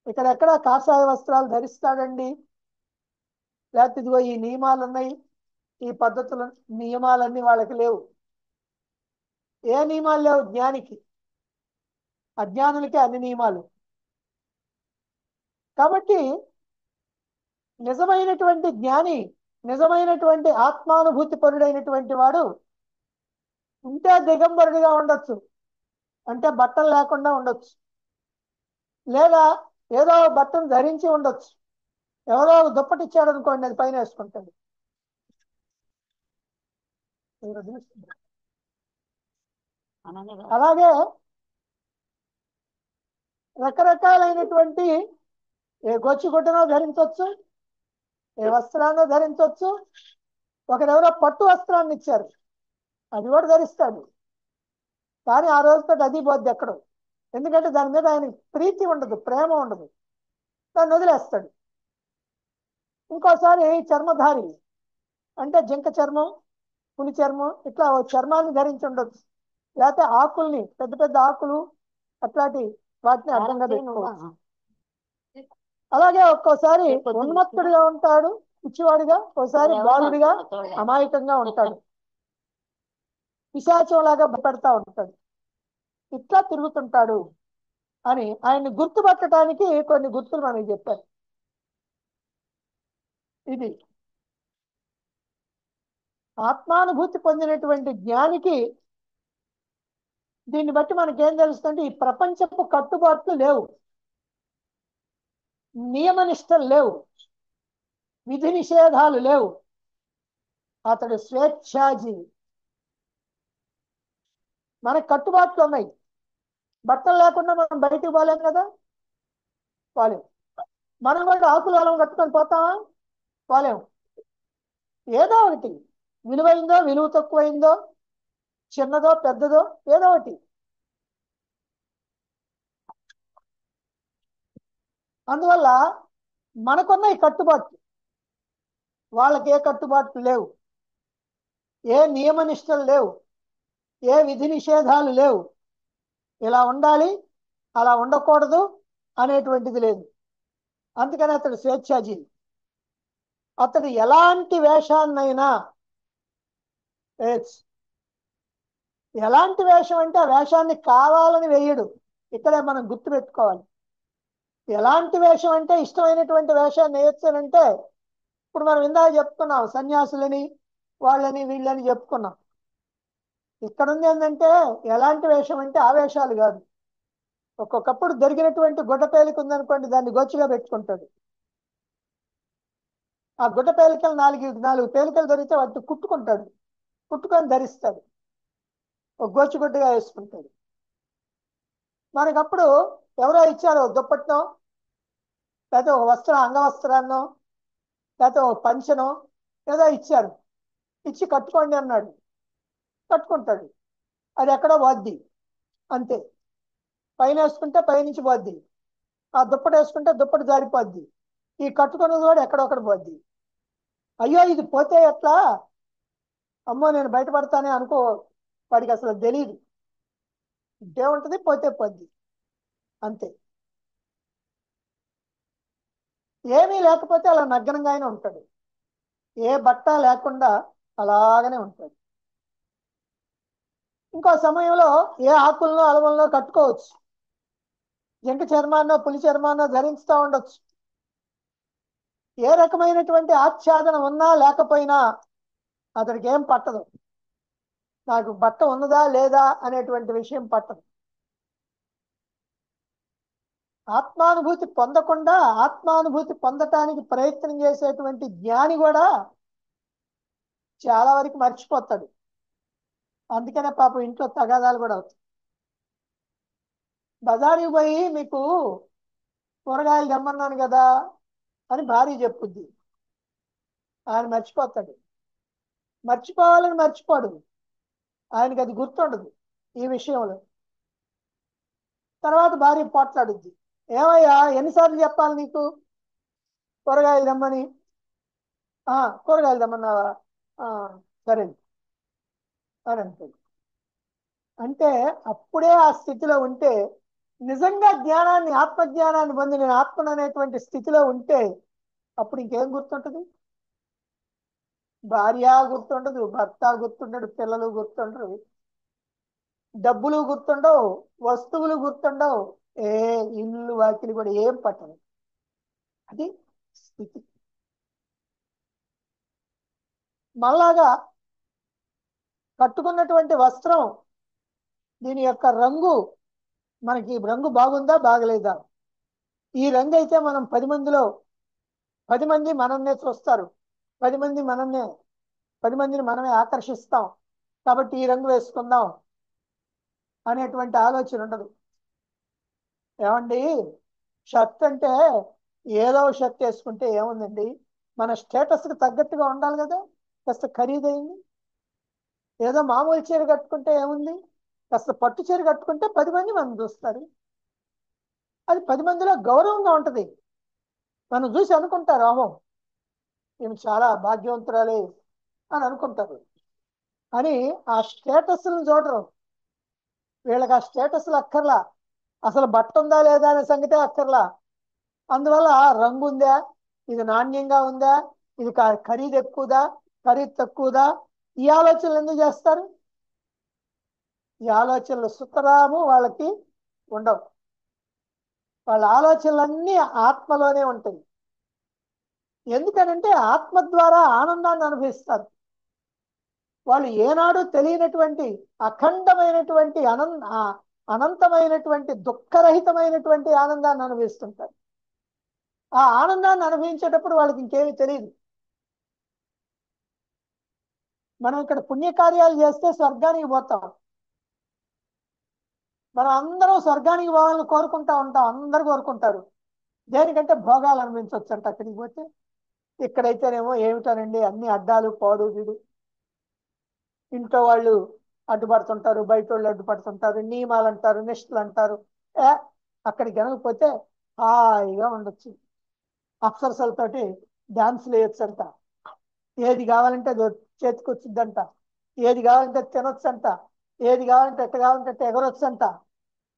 ఇక్కడెక్కడ కాషాయ వస్త్రాలు ధరిస్తాడండి, లేకపోతే ఇదిగో ఈ నియమాలు ఉన్నాయి, ఈ పద్ధతులు, నియమాలన్నీ వాళ్ళకి లేవు. ఏ నియమాలు లేవు జ్ఞానికి, అజ్ఞానులకే అన్ని నియమాలు. కాబట్టి నిజమైనటువంటి జ్ఞాని, నిజమైనటువంటి ఆత్మానుభూతి పరుడైనటువంటి వాడు ఉంటే దిగంబరుడిగా ఉండొచ్చు, అంటే బట్టలు లేకుండా ఉండొచ్చు, లేదా ఏదో బట్టను ధరించి ఉండొచ్చు. ఎవరో దుప్పటి ఇచ్చాడు అనుకోండి, అది పైన వేసుకుంటాడు. అలాగే రకరకాలైనటువంటి ఏ గొచ్చుగుడ్డనో ధరించవచ్చు, ఏ వస్త్రాన్నో ధరించవచ్చు. ఒకరెవరో పట్టు వస్త్రాన్ని ఇచ్చారు, అది కూడా ధరిస్తాడు. కానీ ఆ రోజుతో అది పోద్ది ఎక్కడో, ఎందుకంటే దాని మీద ఆయన ప్రీతి ఉండదు, ప్రేమ ఉండదు, దాన్ని వదిలేస్తాడు. ఇంకోసారి చర్మధారి, అంటే జింక చర్మం, పులి చర్మం, ఇట్లా చర్మాన్ని ధరించి ఉండొచ్చు, లేకపోతే ఆకుల్ని, పెద్ద పెద్ద ఆకులు అట్లాంటి వాటిని అర్థంగా పెట్టుకోవచ్చు. అలాగే ఒక్కోసారి ఉన్మత్తుడిగా ఉంటాడు, పిచ్చివాడిగా, ఒకసారి బాలుడిగా అమాయకంగా ఉంటాడు, పిశాచంలాగా భయపెడతా ఉంటాడు, ఇట్లా తిరుగుతుంటాడు అని ఆయన్ని గుర్తుపట్టడానికి కొన్ని గుర్తులు మనకి చెప్పారు. ఇది ఆత్మానుభూతి పొందినటువంటి జ్ఞానికి దీన్ని బట్టి మనకేం తెలుస్తుంటే ఈ ప్రపంచపు కట్టుబాట్లు లేవు, నియమనిష్టలు లేవు, విధి నిషేధాలు లేవు. అతడు స్వేచ్ఛాజీవి. మనకు కట్టుబాట్లు ఉన్నాయి. బట్టలు లేకుండా మనం బయటికి పోలేం కదా, పోలేం. మనం కూడా ఆకులు అలం కట్టుకొని పోతామా? పోలేము. ఏదో ఒకటి విలువైందో, విలువ తక్కువైందో, చిన్నదో పెద్దదో, ఏదో ఒకటి. అందువల్ల మనకున్న ఈ కట్టుబాట్లు, వాళ్ళకి ఏ కట్టుబాట్లు లేవు, ఏ నియమనిష్టలు లేవు, ఏ విధి నిషేధాలు లేవు. ఇలా ఉండాలి, అలా ఉండకూడదు అనేటువంటిది లేదు. అందుకని అతడు స్వేచ్ఛాజీవి. అతడు ఎలాంటి వేషాన్నైనా వేయచ్చు. ఎలాంటి వేషం అంటే ఆ వేషాన్ని కావాలని వేయడు. ఇక్కడే మనం గుర్తు పెట్టుకోవాలి. ఎలాంటి వేషం అంటే ఇష్టమైనటువంటి వేషాన్ని వేయొచ్చానంటే, ఇప్పుడు మనం ఇందాక చెప్పుకున్నాం సన్యాసులని వాళ్ళని వీళ్ళని చెప్పుకున్నాం. ఇక్కడ ఉంది ఏంటంటే ఎలాంటి వేషం అంటే ఆ వేషాలు కాదు. ఒక్కొక్కప్పుడు దొరికినటువంటి గుడ్డ పేలిక ఉందనుకోండి, దాన్ని గొచ్చుగా పెట్టుకుంటాడు. ఆ గుడ్డ పేలికలు నాలుగు పేలికలు దొరికితే వాటిని కుట్టుకుంటాడు, కుట్టుకొని ధరిస్తాడు, ఒక గొచ్చుగుడ్డగా వేసుకుంటాడు. మనకప్పుడు ఎవరో ఇచ్చారు దుప్పట్నో, లేకపోతే ఒక వస్త్రం అంగవస్త్రాన్నో, లేకపోతే ఒక పంచనో ఏదో ఇచ్చారు, ఇచ్చి కట్టుకోండి అన్నాడు, కట్టుకుంటాడు. అది ఎక్కడో పోద్ది అంతే. పైన వేసుకుంటే పైనుంచి పోద్ది, ఆ దుప్పటి వేసుకుంటే దుప్పటి జారిపోద్ది, ఈ కట్టుకున్నది కూడా ఎక్కడొక్కడ పోద్ది. అయ్యో ఇది పోతే ఎట్లా, అమ్మో నేను బయటపడతానే అనుకో, వాడికి అసలు తెలియదు. ఇంటే ఉంటుంది, పోతే పోద్ది అంతే. ఏమీ లేకపోతే అలా నగ్నంగానే ఉంటాడు, ఏ బట్ట లేకుండా అలాగనే ఉంటాడు. ఇంకో సమయంలో ఏ ఆకుల్లో అలవల్లో కట్టుకోవచ్చు, జింక చర్మాన్నో పులి చర్మాన్నో ధరిస్తూ ఉండొచ్చు. ఏ రకమైనటువంటి ఆచ్ఛాదన ఉన్నా లేకపోయినా అతనికి ఏం పట్టదు. నాకు బట్ట ఉన్నదా లేదా అనేటువంటి విషయం పట్టదు. ఆత్మానుభూతి పొందకుండా ఆత్మానుభూతి పొందటానికి ప్రయత్నం చేసేటువంటి జ్ఞాని కూడా చాలా వరకు మర్చిపోతాడు. అందుకనే పాపం ఇంట్లో తగాదాలు కూడా అవుతాయి. బజారుకి పోయి మీకు కూరగాయలు తెమ్మన్నాను కదా అని భార్య చెప్పుద్ది, ఆయన మర్చిపోతాడు. మర్చిపోవాలని మర్చిపోడు, ఆయనకి అది గుర్తుండదు ఈ విషయంలో. తర్వాత భార్య పోట్లాడుద్ది, ఏమయ్యా ఎన్నిసార్లు చెప్పాలి నీకు కూరగాయలు తెమ్మని, కూరగాయలు తెమ్మన్నావా, సరే అని అంటాడు. అంటే అప్పుడే ఆ స్థితిలో ఉంటే, నిజంగా జ్ఞానాన్ని ఆత్మజ్ఞానాన్ని పొంది నేను ఆత్మను అనేటువంటి స్థితిలో ఉంటే అప్పుడు ఇంకేం గుర్తుంటుంది? భార్య గుర్తుండదు, భర్త గుర్తుండడు, పిల్లలు గుర్తుండరు, డబ్బులు గుర్తుండవు, వస్తువులు గుర్తుండవు, ఏ ఇల్లు వాకిలి కూడా ఏం పట్టదు. అది స్థితి. మళ్ళాగా కట్టుకున్నటువంటి వస్త్రం, దీని యొక్క రంగు, మనకి రంగు బాగుందా బాగలేదా, ఈ రంగు అయితే మనం 10 మందిలో 10 మంది మనల్నే చూస్తారు, 10 మంది మనల్నే 10 మందిని మనమే ఆకర్షిస్తాం, కాబట్టి ఈ రంగు వేసుకుందాం అనేటువంటి ఆలోచన ఉండదు. ఏమండి, షర్ట్ అంటే ఏదో షర్ట్ వేసుకుంటే ఏముందండి, మన స్టేటస్కి తగ్గట్టుగా ఉండాలి కదా, కాస్త ఖరీదైంది. ఏదో మామూలు చీర కట్టుకుంటే ఏముంది, కాస్త పట్టు చీర కట్టుకుంటే 10 మంది మనం చూస్తారు, అది 10 మందిలో గౌరవంగా ఉంటుంది. మనం చూసి అనుకుంటారు, ఓహో ఈమె చాలా భాగ్యవంతురాలే అని అనుకుంటారు. అని ఆ స్టేటస్లను చూడరు. వీళ్ళకి ఆ స్టేటస్లు అక్కర్లా, అసలు బట్ట ఉందా లేదా అనే సంగతే అక్కర్లా. అందువల్ల రంగు ఉందా, ఇది నాణ్యంగా ఉందా, ఇది ఖరీదు ఎక్కువదా ఖరీదు తక్కువదా, ఈ ఆలోచనలు ఎందుకు చేస్తారు? ఈ ఆలోచనలు సుతరాము వాళ్ళకి ఉండవు. వాళ్ళ ఆలోచనలన్నీ ఆత్మలోనే ఉంటాయి. ఎందుకనంటే ఆత్మ ద్వారా ఆనందాన్ని అనుభవిస్తారు. వాళ్ళు ఏనాడు తెలియనటువంటి అఖండమైనటువంటి అనంతమైనటువంటి దుఃఖరహితమైనటువంటి ఆనందాన్ని అనుభవిస్తుంటారు. ఆ ఆనందాన్ని అనుభవించేటప్పుడు వాళ్ళకి ఇంకేమీ తెలియదు. మనం ఇక్కడ పుణ్యకార్యాలు చేస్తే స్వర్గానికి పోతాం. మనం అందరం స్వర్గానికి పోవాలని కోరుకుంటా ఉంటాం, అందరూ కోరుకుంటారు. దేనికంటే భోగాలు అనుభవించవచ్చు అంట అక్కడికి పోతే. ఇక్కడైతేనేమో ఏమిటోనండి అన్ని అడ్డాలు పాడు వీడు, ఇంట్లో వాళ్ళు అడ్డుపడుతుంటారు, బయట వాళ్ళు అడ్డుపడుతుంటారు, నియమాలు అంటారు, నిష్ఠలు అంటారు. ఏ అక్కడికి వెనకపోతే హాయిగా ఉండొచ్చు, అప్సరసలతోటి డాన్సులు వేయొచ్చంట, ఏది కావాలంటే అది చేతికి వచ్చిందంట, ఏది కావాలంటే తినొచ్చంట, ఏది కావాలంటే ఎట్ట కావాలంటే ఎట్ట ఎగరొచ్చంట.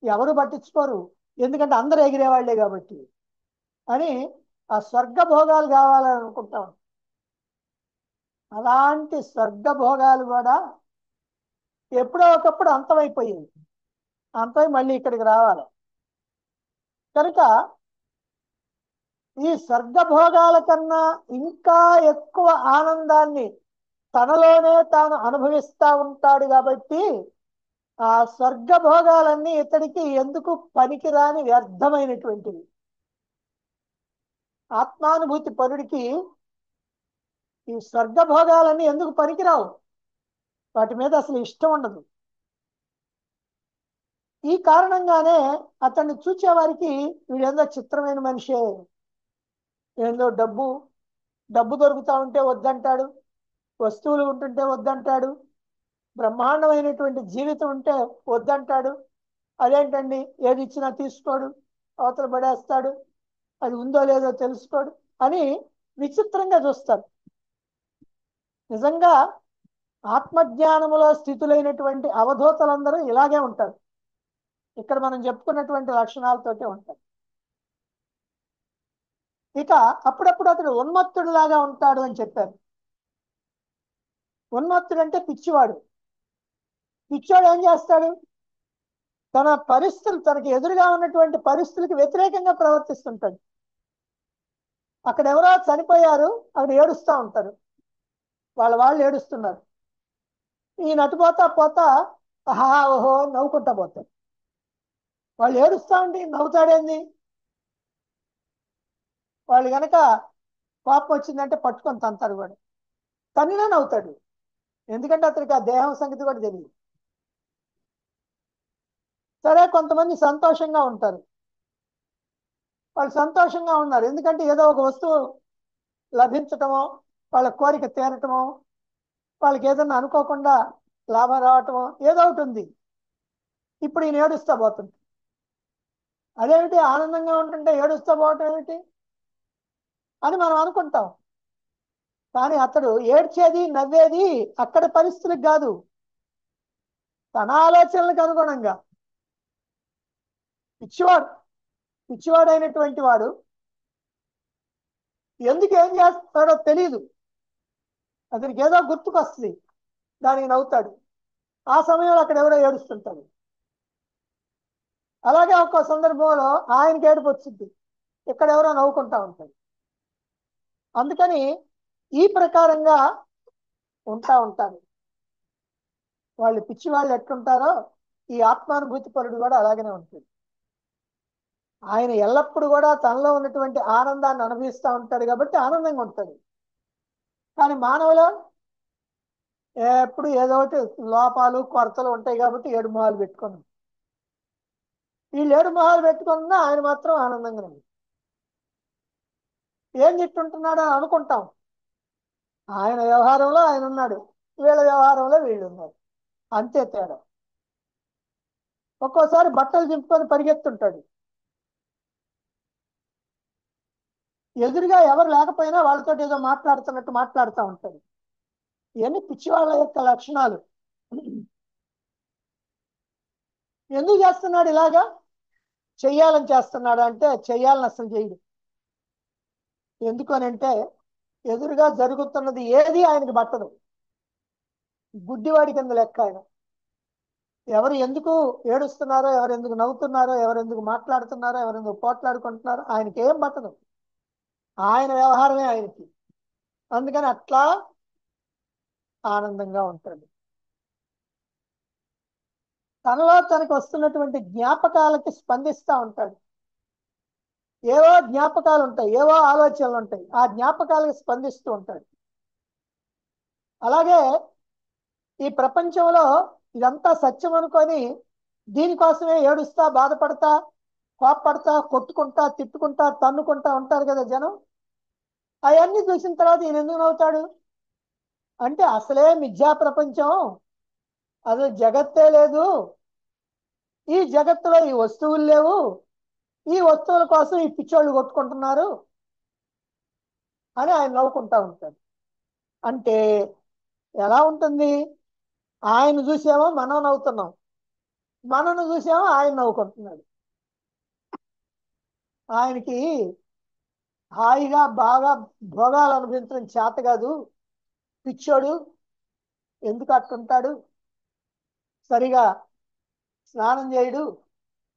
ఎవరు పట్టించుకోరు, ఎందుకంటే అందరూ ఎగిరేవాళ్లే కాబట్టి అని ఆ స్వర్గ భోగాలు కావాలని అనుకుంటాం. అలాంటి స్వర్గ భోగాలు కూడా ఎప్పుడో ఒకప్పుడు అంతమైపోయింది. అంతమై మళ్ళీ ఇక్కడికి రావాలి. కనుక ఈ స్వర్గభోగాల కన్నా ఇంకా ఎక్కువ ఆనందాన్ని తనలోనే తాను అనుభవిస్తా ఉంటాడు కాబట్టి ఆ స్వర్గభోగాలన్నీ ఇతడికి ఎందుకు పనికిరాని వ్యర్థమైనటువంటివి. ఆత్మానుభూతి పరుడికి ఈ స్వర్గభోగాలన్నీ ఎందుకు పనికిరావు, వాటి మీద అసలు ఇష్టం ఉండదు. ఈ కారణంగానే అతన్ని చూచేవారికి వీడేందో చిత్రమైన మనిషే, ఏందో డబ్బు డబ్బు దొరుకుతా ఉంటే వద్దంటాడు, వస్తువులు ఉంటుంటే వద్దంటాడు, బ్రహ్మాండమైనటువంటి జీవితం ఉంటే వద్దంటాడు, అదేంటండి ఏది ఇచ్చినా తీసుకోడు, అవతల పడేస్తాడు, అది ఉందో లేదో తెలుసుకోడు అని విచిత్రంగా చూస్తారు. నిజంగా ఆత్మజ్ఞానములో స్థితులైనటువంటి అవధూతలందరూ ఇలాగే ఉంటారు. ఇక్కడ మనం చెప్పుకున్నటువంటి లక్షణాలతోటే ఉంటారు. ఇక అప్పుడప్పుడు అతడు ఉన్మత్తుడిలాగా ఉంటాడు అని చెప్పారు. ఉన్మత్తుడు అంటే పిచ్చివాడు. పిచ్చివాడు ఏం చేస్తాడు, తన పరిస్థితులు, తనకి ఎదురుగా ఉన్నటువంటి పరిస్థితులకు వ్యతిరేకంగా ప్రవర్తిస్తుంటాడు. అక్కడ ఎవరో చనిపోయారు, అక్కడ ఏడుస్తూ ఉంటారు, వాళ్ళు ఏడుస్తున్నారు, ఈ నటుపోతా పోతా ఆహా ఓహో నవ్వుకుంటా పోతారు. వాళ్ళు ఏడుస్తా ఉండి నవ్వుతాడేంది, వాళ్ళు గనక కోపం వచ్చిందంటే పట్టుకొని తంతారు కూడా, తన్నినా నవ్వుతాడు. ఎందుకంటే అతనికి ఆ దేహం సంగతి కూడా తెలియదు. సరే, కొంతమంది సంతోషంగా ఉంటారు. వాళ్ళు సంతోషంగా ఉన్నారు ఎందుకంటే ఏదో ఒక వస్తువు లభించటమో, వాళ్ళ కోరిక తీరటమో, వాళ్ళకి ఏదన్నా అనుకోకుండా లాభం రావటమో ఏదో ఒకటి ఉంది. ఇప్పుడు ఈయన ఏడుస్తా పోతుంది. అదేమిటి ఆనందంగా ఉంటుంటే ఏడుస్తా పోవటం ఏమిటి అని మనం అనుకుంటాం. కానీ అతడు ఏడ్చేది నవ్వేది అక్కడ పరిస్థితులకు కాదు, తన ఆలోచనలకు అనుగుణంగా. పిచ్చివాడైనటువంటి వాడు ఎందుకు ఏం చేస్తాడో తెలియదు, అతనికి ఏదో గుర్తుకొస్తుంది, దానికి నవ్వుతాడు. ఆ సమయంలో అక్కడ ఎవరో ఏడుస్తుంటాడు. అలాగే ఒక్కో సందర్భంలో ఆయనకి ఏడుపు వచ్చింది, ఇక్కడ ఎవరో నవ్వుకుంటా ఉంటాడు. అందుకని ఈ ప్రకారంగా ఉంటారు. వాళ్ళు పిచ్చి వాళ్ళు ఎట్లుంటారో ఈ ఆత్మానుభూతి పరుడు కూడా అలాగనే ఉంటుంది. ఆయన ఎల్లప్పుడూ కూడా తనలో ఉన్నటువంటి ఆనందాన్ని అనుభవిస్తూ ఉంటాడు కాబట్టి ఆనందంగా ఉంటాడు. కానీ మానవులు ఎప్పుడు ఏదో ఒకటి లోపాలు కొరతలు ఉంటాయి కాబట్టి ఏడు మొహాలు పెట్టుకున్నాం. వీళ్ళు ఏడు మొహాలు పెట్టుకున్నా ఆయన మాత్రం ఆనందంగా ఉంది. ఏం తిట్టుంటున్నాడు అని అనుకుంటాం, ఆయన వ్యవహారంలో ఆయన ఉన్నాడు, వీళ్ళ వ్యవహారంలో వీళ్ళు ఉన్నారు, అంతే తేడా. ఒక్కోసారి బట్టలు చింపుకొని పరిగెత్తుంటాడు, ఎదురుగా ఎవరు లేకపోయినా వాళ్ళతో ఏదో మాట్లాడుతున్నట్టు మాట్లాడుతూ ఉంటాడు. ఇవన్నీ పిచ్చివాళ్ళ యొక్క లక్షణాలు. ఎందుకు చేస్తున్నాడు ఇలాగా, చెయ్యాలని చేస్తున్నాడు అంటే చెయ్యాలని అసలు చేయడు. ఎందుకనంటే ఎదురుగా జరుగుతున్నది ఏది ఆయనకి పట్టదు, గుడ్డివాడి కింద లెక్క ఆయన. ఎవరు ఎందుకు ఏడుస్తున్నారో, ఎవరు ఎందుకు నవ్వుతున్నారో, ఎవరు ఎందుకు మాట్లాడుతున్నారో, ఎవరు ఎందుకు పోట్లాడుకుంటున్నారో ఆయనకి ఏం పట్టదు, ఆయన వ్యవహారమే ఆయనకి. అందుకని అట్లా ఆనందంగా ఉంటాడు. తనలో తనకు వస్తున్నటువంటి జ్ఞాపకాలకి స్పందిస్తూ ఉంటాడు. ఏవో జ్ఞాపకాలు ఉంటాయి, ఏవో ఆలోచనలు ఉంటాయి, ఆ జ్ఞాపకాలకు స్పందిస్తూ ఉంటాడు. అలాగే ఈ ప్రపంచంలో ఇదంతా సత్యం అనుకొని దీనికోసమే ఏడుస్తా, బాధపడతా, కోప్పడతా, కొట్టుకుంటా, తిట్టుకుంటా, తన్నుకుంటా ఉంటారు కదా జనం. అవన్నీ చూసిన తర్వాత ఈయన ఎందుకు నవ్వుతాడు అంటే అసలే మిథ్యా ప్రపంచం, అసలు జగత్తే లేదు, ఈ జగత్తులో ఈ వస్తువులు లేవు, ఈ వస్తువుల కోసం ఈ పిచ్చోళ్ళు కొట్టుకుంటున్నారు అని ఆయన నవ్వుకుంటా ఉంటాడు. అంటే ఎలా ఉంటుంది, ఆయన చూసేమో మనం నవ్వుతున్నాం, మనను చూసేమో ఆయన నవ్వుకుంటున్నాడు. ఆయనకి హాయిగా బాగా భోగాలు అనుభవించడం చేత కాదు, పిచ్చోడు ఎందుకు అట్టుంటాడు సరిగా స్నానం చేయడు,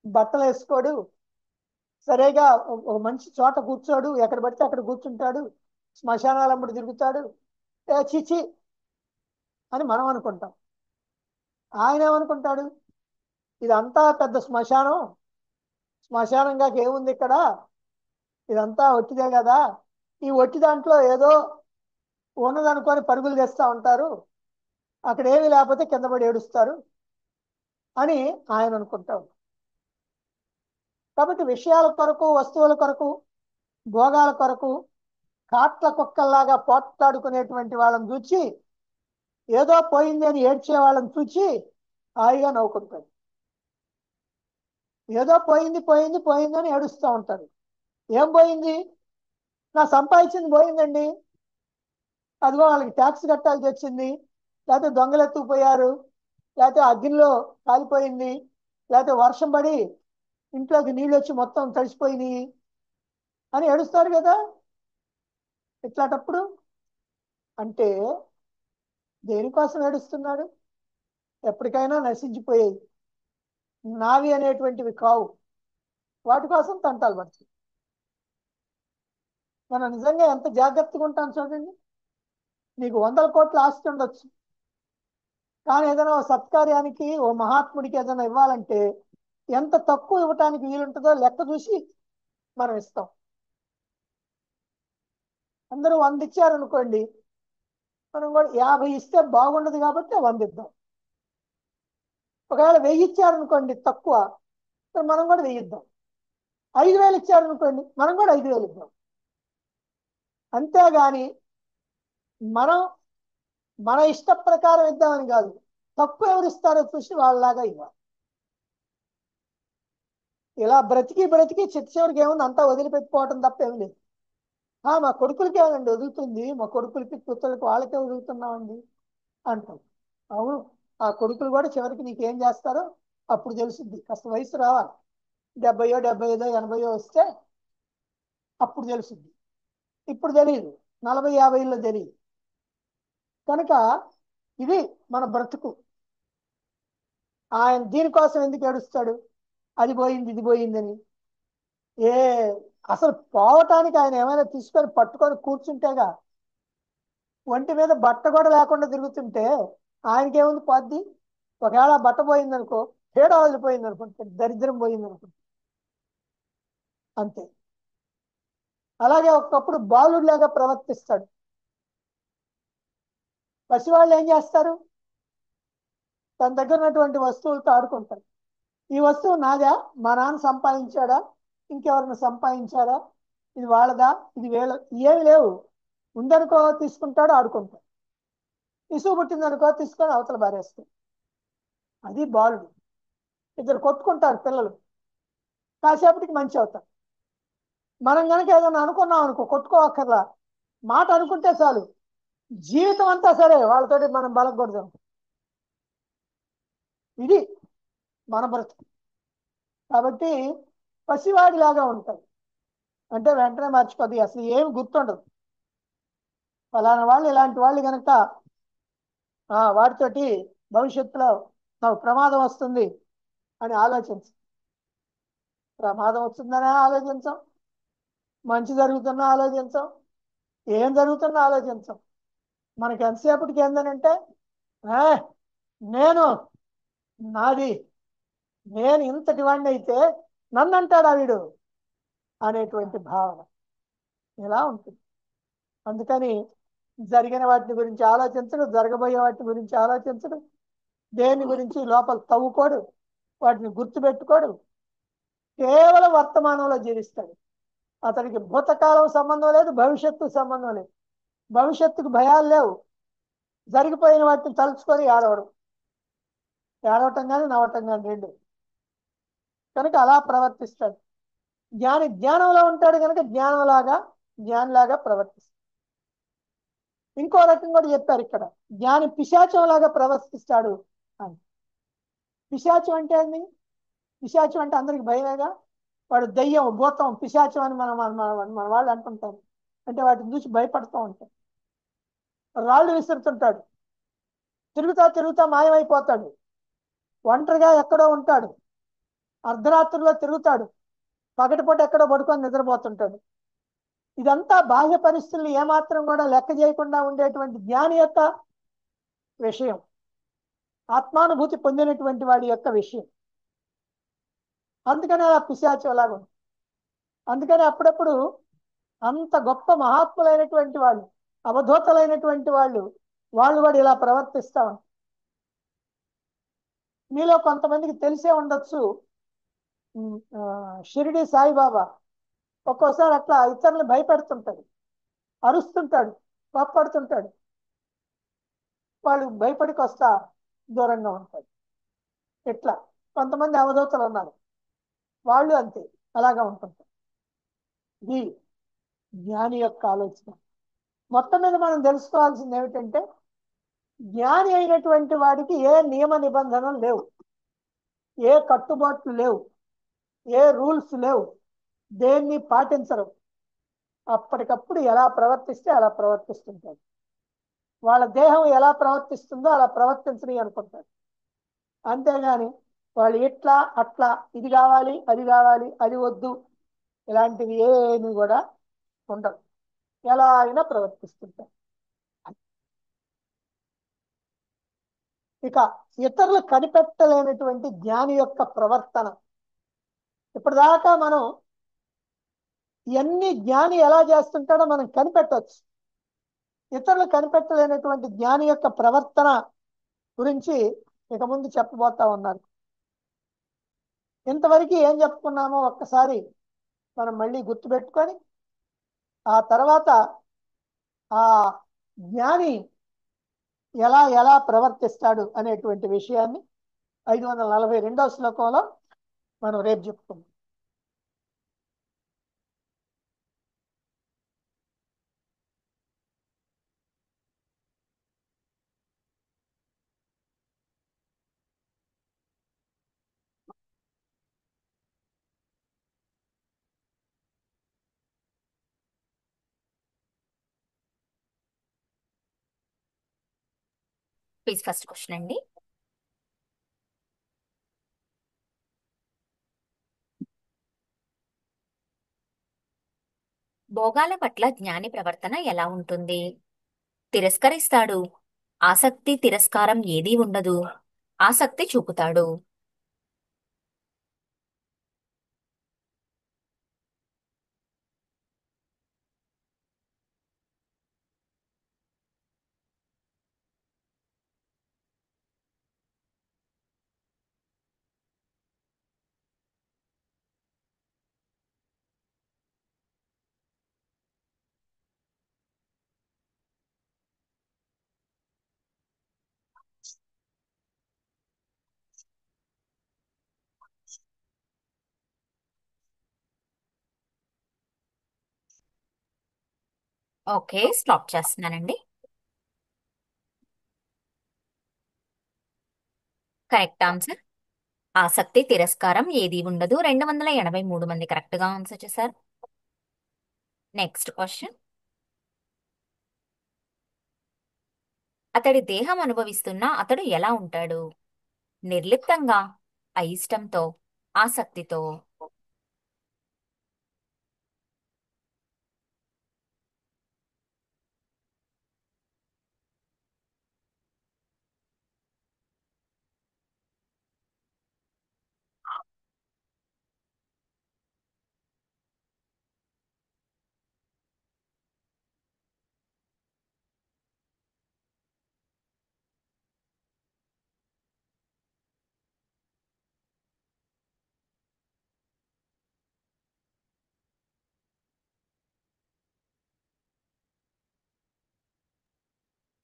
బట్టలు వేసుకోడు, సరిగా ఒక మంచి చోట కూర్చోడు, ఎక్కడ పడితే అక్కడ కూర్చుంటాడు, శ్మశానాలమ్మడి తిరుగుతాడు, చిచి అని మనం అనుకుంటాం. ఆయన ఏమనుకుంటాడు, ఇదంతా పెద్ద శ్మశానం, శ్మశానంగా ఏముంది ఇక్కడ, ఇదంతా ఒట్టిదే కదా, ఈ ఒట్టి దాంట్లో ఏదో ఉన్నదనుకొని పరుగులు తెస్తూ ఉంటారు, అక్కడ ఏమీ లేకపోతే కింద పడి ఏడుస్తారు అని ఆయన అనుకుంటాడు. కాబట్టి విషయాల కొరకు, వస్తువుల కొరకు, భోగాల కొరకు కాట్ల కుక్కల్లాగా పోట్లాడుకునేటువంటి వాళ్ళని చూచి, ఏదో పోయింది అని ఏడ్చే వాళ్ళని చూచి హాయిగా నవ్వుకుంటాడు. ఏదో పోయింది పోయింది పోయింది అని ఏడుస్తూ ఉంటారు. ఏం పోయింది? నా సంపాదించింది పోయిందండి, అదిగో వాళ్ళకి ట్యాక్స్ కట్టాల్సి వచ్చింది, లేకపోతే దొంగలు ఎత్తుకుపోయారు, లేకపోతే అగ్నిలో కాలిపోయింది, లేకపోతే వర్షం పడి ఇంట్లోకి నీళ్ళు వచ్చి మొత్తం తడిసిపోయినాయి అని ఏడుస్తారు కదా. ఇట్లాంటప్పుడు అంటే దేనికోసం ఏడుస్తున్నాడు? ఎప్పటికైనా నశించిపోయాయి, నావి అనేటువంటివి కావు, వాటి కోసం తంటాలు పడుతుంది. మనం నిజంగా ఎంత జాగ్రత్తగా ఉంటాం చూడండి. నీకు 100 కోట్ల ఆస్తి ఉండొచ్చు, కానీ ఏదైనా ఓ సత్కార్యానికి, ఓ మహాత్ముడికి ఏదైనా ఇవ్వాలంటే ఎంత తక్కువ ఇవ్వటానికి వీలుంటుందో లెక్క చూసి మనం ఇస్తాం. అందరూ 100 ఇచ్చారనుకోండి, మనం కూడా 50 ఇస్తే బాగుండదు కాబట్టి 100 ఇద్దాం. ఒకవేళ 1000 ఇచ్చారనుకోండి తక్కువ, మనం కూడా 1000 ఇద్దాం. 5000 ఇచ్చారనుకోండి, మనం కూడా 5000 ఇద్దాం. అంతేగాని మనం మన ఇష్ట ప్రకారం ఇద్దామని కాదు, తక్కువ ఎవరు ఇస్తారో చూసి వాళ్ళలాగా ఇవ్వాలి. ఇలా బ్రతికి బ్రతికి చివరికి ఏముంది, అంతా వదిలిపెట్టుకోవటం తప్ప ఏమి లేదు. మా కొడుకులకి ఏమండి వదులుతుంది, మా కొడుకులకి కూతుళ్ళకి వాళ్ళకే వదులుతున్నామండి అంటాం. అవును, ఆ కొడుకులు కూడా చివరికి నీకేం చేస్తారో అప్పుడు తెలుసుద్ది. కాస్త వయసు రావాలి, 70, 75, 80 వస్తే అప్పుడు తెలుసుద్ది. ఇప్పుడు తెలియదు, 40, 50లో తెలియదు. కనుక ఇది మన బ్రతుకు. ఆయన దీనికోసం ఎందుకు ఏడుస్తాడు, అది పోయింది ఇది పోయిందని? ఏ అసలు పోవటానికి ఆయన ఏమైనా తీసుకొని పట్టుకొని కూర్చుంటేగా, ఒంటి మీద బట్ట కూడా లేకుండా తిరుగుతుంటే ఆయనకేముంది పోద్ది? ఒకవేళ బట్ట పోయిందనుకో, తేడా వదిలిపోయింది అనుకుంటే, దరిద్రం పోయింది అనుకుంటే అంతే. అలాగే ఒకప్పుడు బాలుడిలాగా ప్రవర్తిస్తాడు. పసివాళ్ళు ఏం చేస్తారు? తన దగ్గర ఉన్నటువంటి వస్తువులతో ఆడుకుంటారు. ఈ వస్తువు నాదా, మా నాన్న సంపాదించాడా, ఇంకెవరిని సంపాదించాడా, ఇది వాళ్ళదా, ఇది వీళ్ళ, ఏమి లేవు. ఉందనుకో తీసుకుంటాడు, ఆడుకుంటాడు. ఇసుగు పుట్టిందనుకో తీసుకొని అవతల బారేస్తాడు. అది బాలుడు. ఇద్దరు కొట్టుకుంటారు పిల్లలు, కాసేపటికి మంచి అవుతారు. మనం కనుక ఏదైనా అనుకున్నాం అనుకో, కొట్టుకోవక్కర్లా, మాట అనుకుంటే చాలు, జీవితం అంతా సరే వాళ్ళతోటి మనం బలకూడదు. ఇది మన బ్రతుకు. కాబట్టి పసివాడిలాగా ఉంటాయి అంటే వెంటనే మర్చిపోద్ది, అసలు ఏమి గుర్తుండదు. ఫలానా వాళ్ళు, ఇలాంటి వాళ్ళు కనుక వాటితోటి భవిష్యత్తులో నాకు ప్రమాదం వస్తుంది అని ఆలోచించు. ప్రమాదం వస్తుందనే ఆలోచించాం, మంచి జరుగుతున్నా ఆలోచించాం, ఏం జరుగుతున్నా ఆలోచించాం. మనకి ఎంతసేపటికి ఏందనంటే నేను, నాది, నేను ఇంతటి వాడిని అయితే నన్ను అంటాడా వీడు అనేటువంటి భావన ఇలా ఉంటుంది. అందుకని జరిగిన వాటి గురించి ఆలోచించడు, జరగబోయే వాటి గురించి ఆలోచించడు, దేని గురించి లోపల తవ్వుకోడు, వాటిని గుర్తుపెట్టుకోడు, కేవలం వర్తమానంలో జీవిస్తాడు. అతనికి భూతకాలం సంబంధం లేదు, భవిష్యత్తు సంబంధం లేదు. భవిష్యత్తుకు భయాలు లేవు, జరిగిపోయిన వాటిని తలుచుకొని ఏడవడం, ఏడవటం కానీ నవ్వటం కానీ రెండు. కనుక అలా ప్రవర్తిస్తాడు. జ్ఞాని జ్ఞానంలో ఉంటాడు కనుక జ్ఞానిలాగా ప్రవర్తిస్తాడు. ఇంకో రకం కూడా చెప్పారు ఇక్కడ, జ్ఞాని పిశాచంలాగా ప్రవర్తిస్తాడు అని. పిశాచం అంటే ఏంది? పిశాచం అంటే అందరికి భయమేగా. వాడు దయ్యం, భూతం, పిశాచం అని మన వాళ్ళు అంటుంటారు. అంటే వాటిని చూసి భయపడుతూ ఉంటాడు. రాళ్ళు విసురుతుంటాడు, తిరుగుతా తిరుగుతా మాయమైపోతాడు. ఒంటరిగా ఎక్కడో ఉంటాడు, అర్ధరాత్రిలో తిరుగుతాడు, పగటిపూట ఎక్కడో పడుకొని నిద్రపోతుంటాడు. ఇదంతా బాహ్య పరిస్థితులు ఏమాత్రం కూడా లెక్క చేయకుండా ఉండేటువంటి జ్ఞాని యొక్క విషయం, ఆత్మానుభూతి పొందినటువంటి వాడి యొక్క విషయం. అందుకనే అలా పిశాచంలాగా ఉంది. అందుకని అప్పుడప్పుడు అంత గొప్ప మహాత్ములైనటువంటి వాళ్ళు, అవధూతలైనటువంటి వాళ్ళు కూడా ఇలా ప్రవర్తిస్తూ ఉంటారు. మీలో కొంతమందికి తెలిసే ఉండొచ్చు, షిరిడి సాయిబాబా ఒక్కోసారి అట్లా ఇతరులను భయపెడుతుంటాడు, అరుస్తుంటాడు, కోప్పడుతుంటాడు. వాళ్ళు భయపడికి వస్తా దూరంగా ఉంటాడు. ఇట్లా కొంతమంది అవధూతలు ఉన్నారు, వాళ్ళు అంతే, అలాగా ఉంటుంటారు. ఇది జ్ఞాని యొక్క ఆలోచన. మొత్తం మీద మనం తెలుసుకోవాల్సింది ఏమిటంటే, జ్ఞాని అయినటువంటి వాడికి ఏ నియమ నిబంధనలు లేవు, ఏ కట్టుబాట్లు లేవు, ఏ రూల్స్ లేవు, దేన్ని పాటించరు. అప్పటికప్పుడు ఎలా ప్రవర్తిస్తే అలా ప్రవర్తిస్తుంటారు. వాళ్ళ దేహం ఎలా ప్రవర్తిస్తుందో అలా ప్రవర్తించని అనుకుంటారు. అంతేగాని వాళ్ళు ఇట్లా అట్లా, ఇది కావాలి అది కావాలి అది వద్దు, ఇలాంటివి ఏమి కూడా ఉండవు. ఎలా అయినా ప్రవర్తిస్తుంటారు. ఇక ఇతరులు కనిపెట్టలేనటువంటి జ్ఞాని యొక్క ప్రవర్తన. ఇప్పటిదాకా మనం ఇవన్నీ జ్ఞాని ఎలా చేస్తుంటాడో మనం కనిపెట్టవచ్చు. ఇతరులు కనిపెట్టలేనటువంటి జ్ఞాని యొక్క ప్రవర్తన గురించి ఇక ముందు చెప్పబోతా ఉన్నారు. ఇంతవరకు ఏం చెప్పుకున్నామో ఒక్కసారి మనం మళ్ళీ గుర్తుపెట్టుకొని, ఆ తర్వాత ఆ జ్ఞాని ఎలా ఎలా ప్రవర్తిస్తాడు అనేటువంటి విషయాన్ని 542వ శ్లోకంలో మనం రేపు చెప్పుకుందాం. ప్లీజ్ ఫస్ట్ క్వశ్చన్ అండి. భోగాల పట్ల జ్ఞాని ప్రవర్తన ఎలా ఉంటుంది? తిరస్కరిస్తాడు. ఆసక్తి తిరస్కారం ఏదీ ఉండదు. ఆసక్తి చూపుతాడు. ఓకే, స్టాప్ చేస్తున్నానండి. Correct answer. ఆసక్తి తిరస్కారం ఏదీ ఉండదు. 283 మంది కరెక్ట్ గా ఆన్సర్ చేశారు. Next question. అతడి దేహం అనుభవిస్తున్నా అతడు ఎలా ఉంటాడు? నిర్లిప్తంగా, అయిష్టంతో, ఆసక్తితో.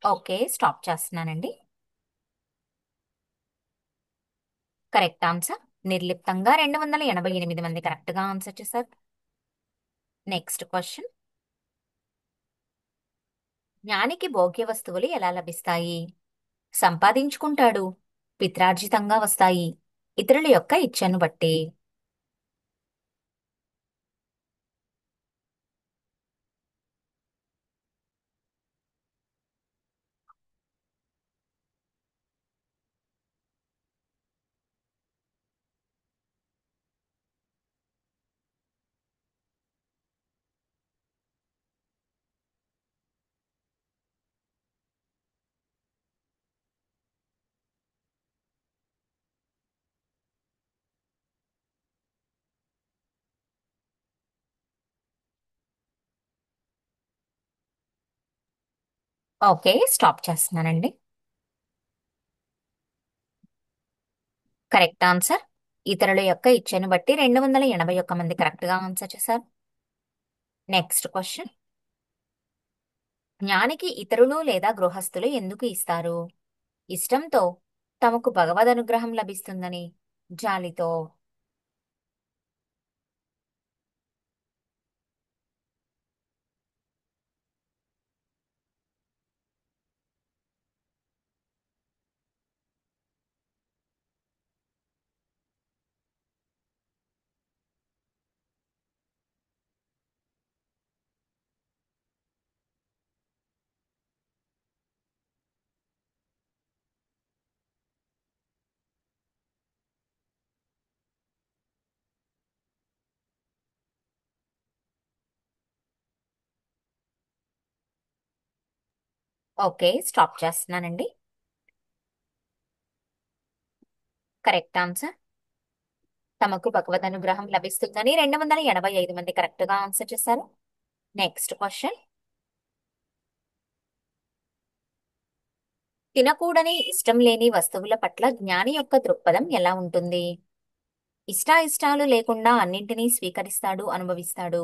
ఓకే, స్టాప్ చేస్తున్నానండి. కరెక్ట్ ఆన్సర్ నిర్లిప్తంగా. 288 మంది కరెక్ట్ గా ఆన్సర్ చేశారు. Next question. జ్ఞానికి భోగ్య వస్తువులు ఎలా లభిస్తాయి? సంపాదించుకుంటాడు. పిత్రార్జితంగా వస్తాయి. ఇతరుల యొక్క ఇచ్ఛను బట్టి. ఓకే, స్టాప్ చేస్తున్నానండి. Correct answer. ఇతరుల యొక్క ఇచ్చను బట్టి 281 మంది కరెక్ట్ గా ఆన్సర్ చేశారు. Next question. జ్ఞానికి ఇతరులు లేదా గృహస్థులు ఎందుకు ఇస్తారు? ఇష్టంతో, తమకు భగవద్ అనుగ్రహం లభిస్తుందని, జాలితో. ఓకే, స్టాప్ చేస్తున్నానండి. Correct answer. తమకు భగవద్ అనుగ్రహం లభిస్తుందని 285 మంది కరెక్ట్ గా ఆన్సర్ చేశారు. Next question. తినకూడని ఇష్టం లేని వస్తువుల పట్ల జ్ఞాని యొక్క దృక్పథం ఎలా ఉంటుంది? ఇష్టాయిష్టాలు లేకుండా అన్నింటినీ స్వీకరిస్తాడు, అనుభవిస్తాడు.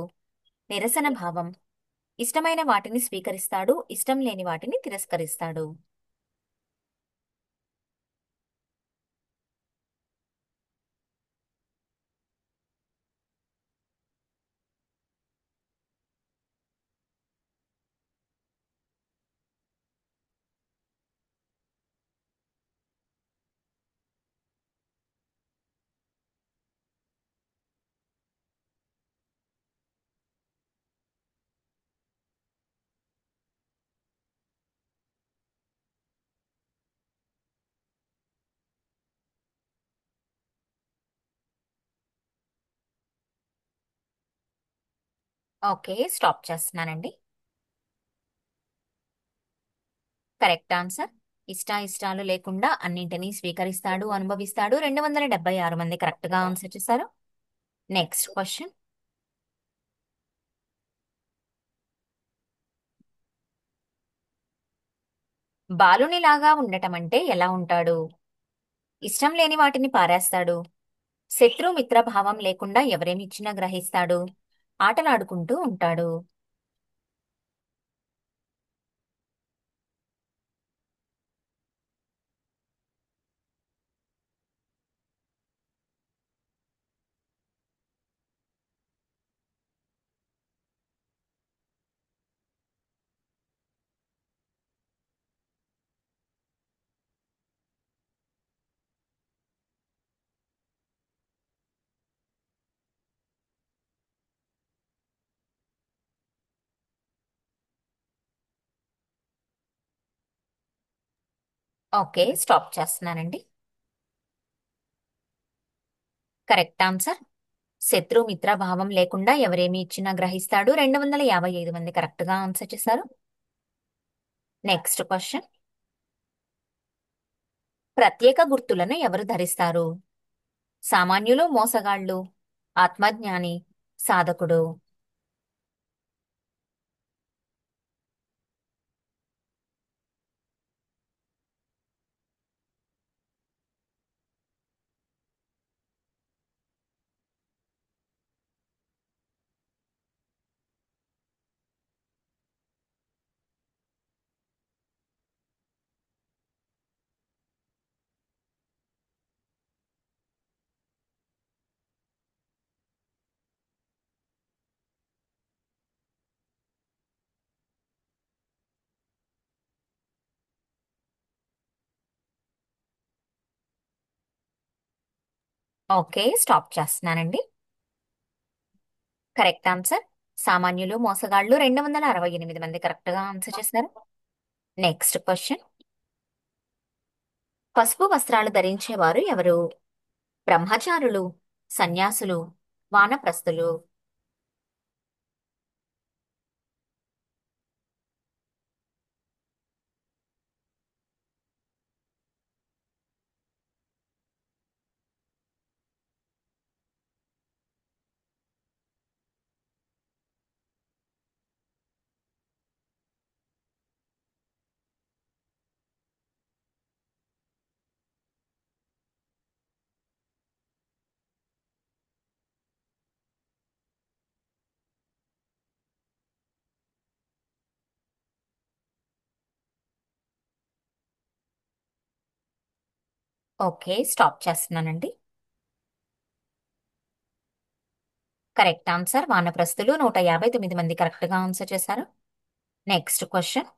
నిరసన భావం. ఇష్టమైన వాటిని స్వీకరిస్తాడు, ఇష్టం లేని వాటిని తిరస్కరిస్తాడు. ఓకే, స్టాప్ చేస్తున్నానండి. Correct answer. ఇష్టాయిష్టాలు లేకుండా అన్నింటినీ స్వీకరిస్తాడు, అనుభవిస్తాడు. 276 మంది కరెక్ట్ గా ఆన్సర్ చేశారు. Next question. బాలునిలాగా ఉండటం అంటే ఎలా ఉంటాడు? ఇష్టం లేని వాటిని పారేస్తాడు, శత్రు మిత్రభావం లేకుండా ఎవరేమి ఇచ్చినా గ్రహిస్తాడు, ఆటలాడుకుంటూ ఉంటాడు. ఓకే, స్టాప్ చేస్తున్నానండి. Correct answer. శత్రు మిత్రభావం లేకుండా ఎవరేమి ఇచ్చినా గ్రహిస్తాడు. 255 మంది కరెక్ట్ గా ఆన్సర్ చేశారు. Next question. ప్రత్యేక గుర్తులను ఎవరు ధరిస్తారు? సామాన్యులు, మోసగాళ్ళు, ఆత్మజ్ఞాని, సాధకుడు. ఓకే, స్టాప్ చేస్తున్నానండి. Correct answer. సామాన్యులు, మోసగాళ్ళు. 268 మంది కరెక్ట్ గా ఆన్సర్ చేశారు. Next question. పసుపు వస్త్రాలు ధరించేవారు ఎవరు? బ్రహ్మచారులు, సన్యాసులు, వానప్రస్థులు. ఓకే, స్టాప్ చేస్తున్నానండి. కరెక్ట్ ఆన్సర్ వానప్రస్థులు 159 మంది కరెక్ట్ గా ఆన్సర్ చేశారు. Next question.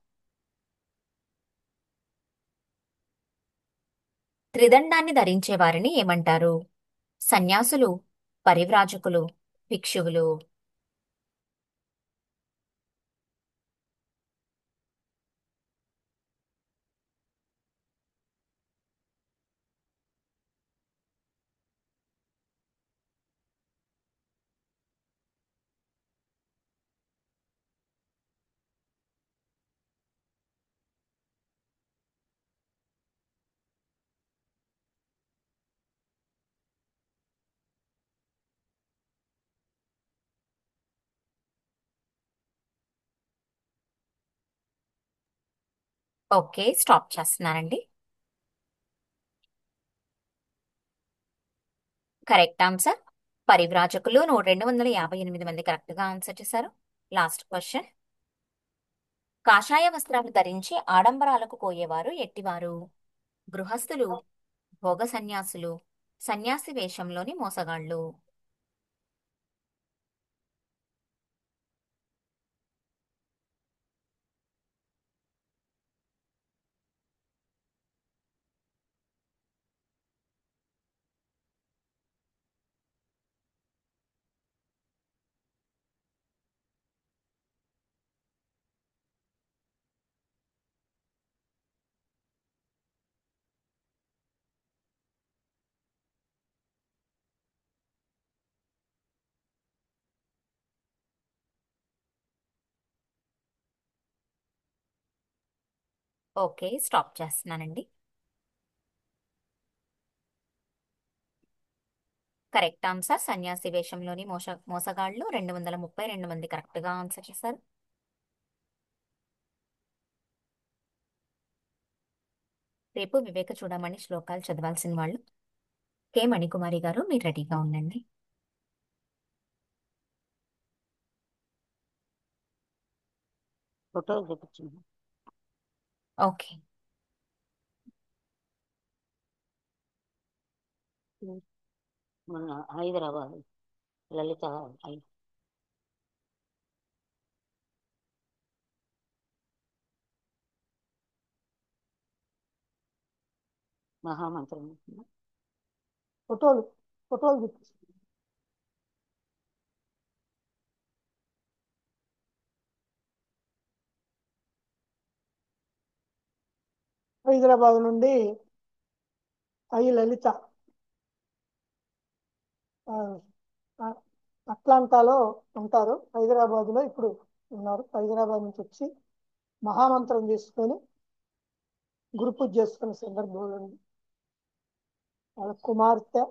త్రిదండాన్ని ధరించే వారిని ఏమంటారు? సన్యాసులు, పరివ్రాజకులు, భిక్షువులు. ఓకే, స్టాప్ చేస్తున్నానండి. కరెక్ట్ ఆన్సర్ పరివ్రాజకులు 258 మంది కరెక్ట్ గా ఆన్సర్ చేశారు. Last question. కాషాయ వస్త్రాలు ధరించి ఆడంబరాలకు పోయేవారు ఎట్టివారు? గృహస్థులు, భోగ సన్యాసులు, సన్యాసి వేషంలోని మోసగాళ్ళు. ఓకే, స్టాప్ చేస్తున్నానండి. కరెక్ట్ ఆన్సర్ సన్యాసి వేషంలోని మోసగాళ్ళు 232 మంది కరెక్ట్ గా ఆన్సర్ చేశారు. రేపు వివేక చూడమని శ్లోకాలు చదవాల్సిన వాళ్ళు కే మణికుమారి గారు, మీరు రెడీగా ఉండండి. ఫోటో చూపించింది. ఓకే. మొన్న హైదరాబాద్ లలిత మహామంత్రం. ఫోటోలు ఫోటోలు చూపించు. హైదరాబాద్ నుండి లలిత ఆ, ఆ, అట్లాంటాలో ఉంటారు. హైదరాబాద్ లో ఇప్పుడు ఉన్నారు. హైదరాబాద్ నుంచి వచ్చి మహామంత్రం చేసుకొని గురు పూజ చేసుకున్న సందర్భంలో వాళ్ళ కుమార్తె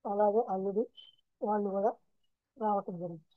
అలాగే అల్లుడు వాళ్ళు కూడా రావటం జరిగింది.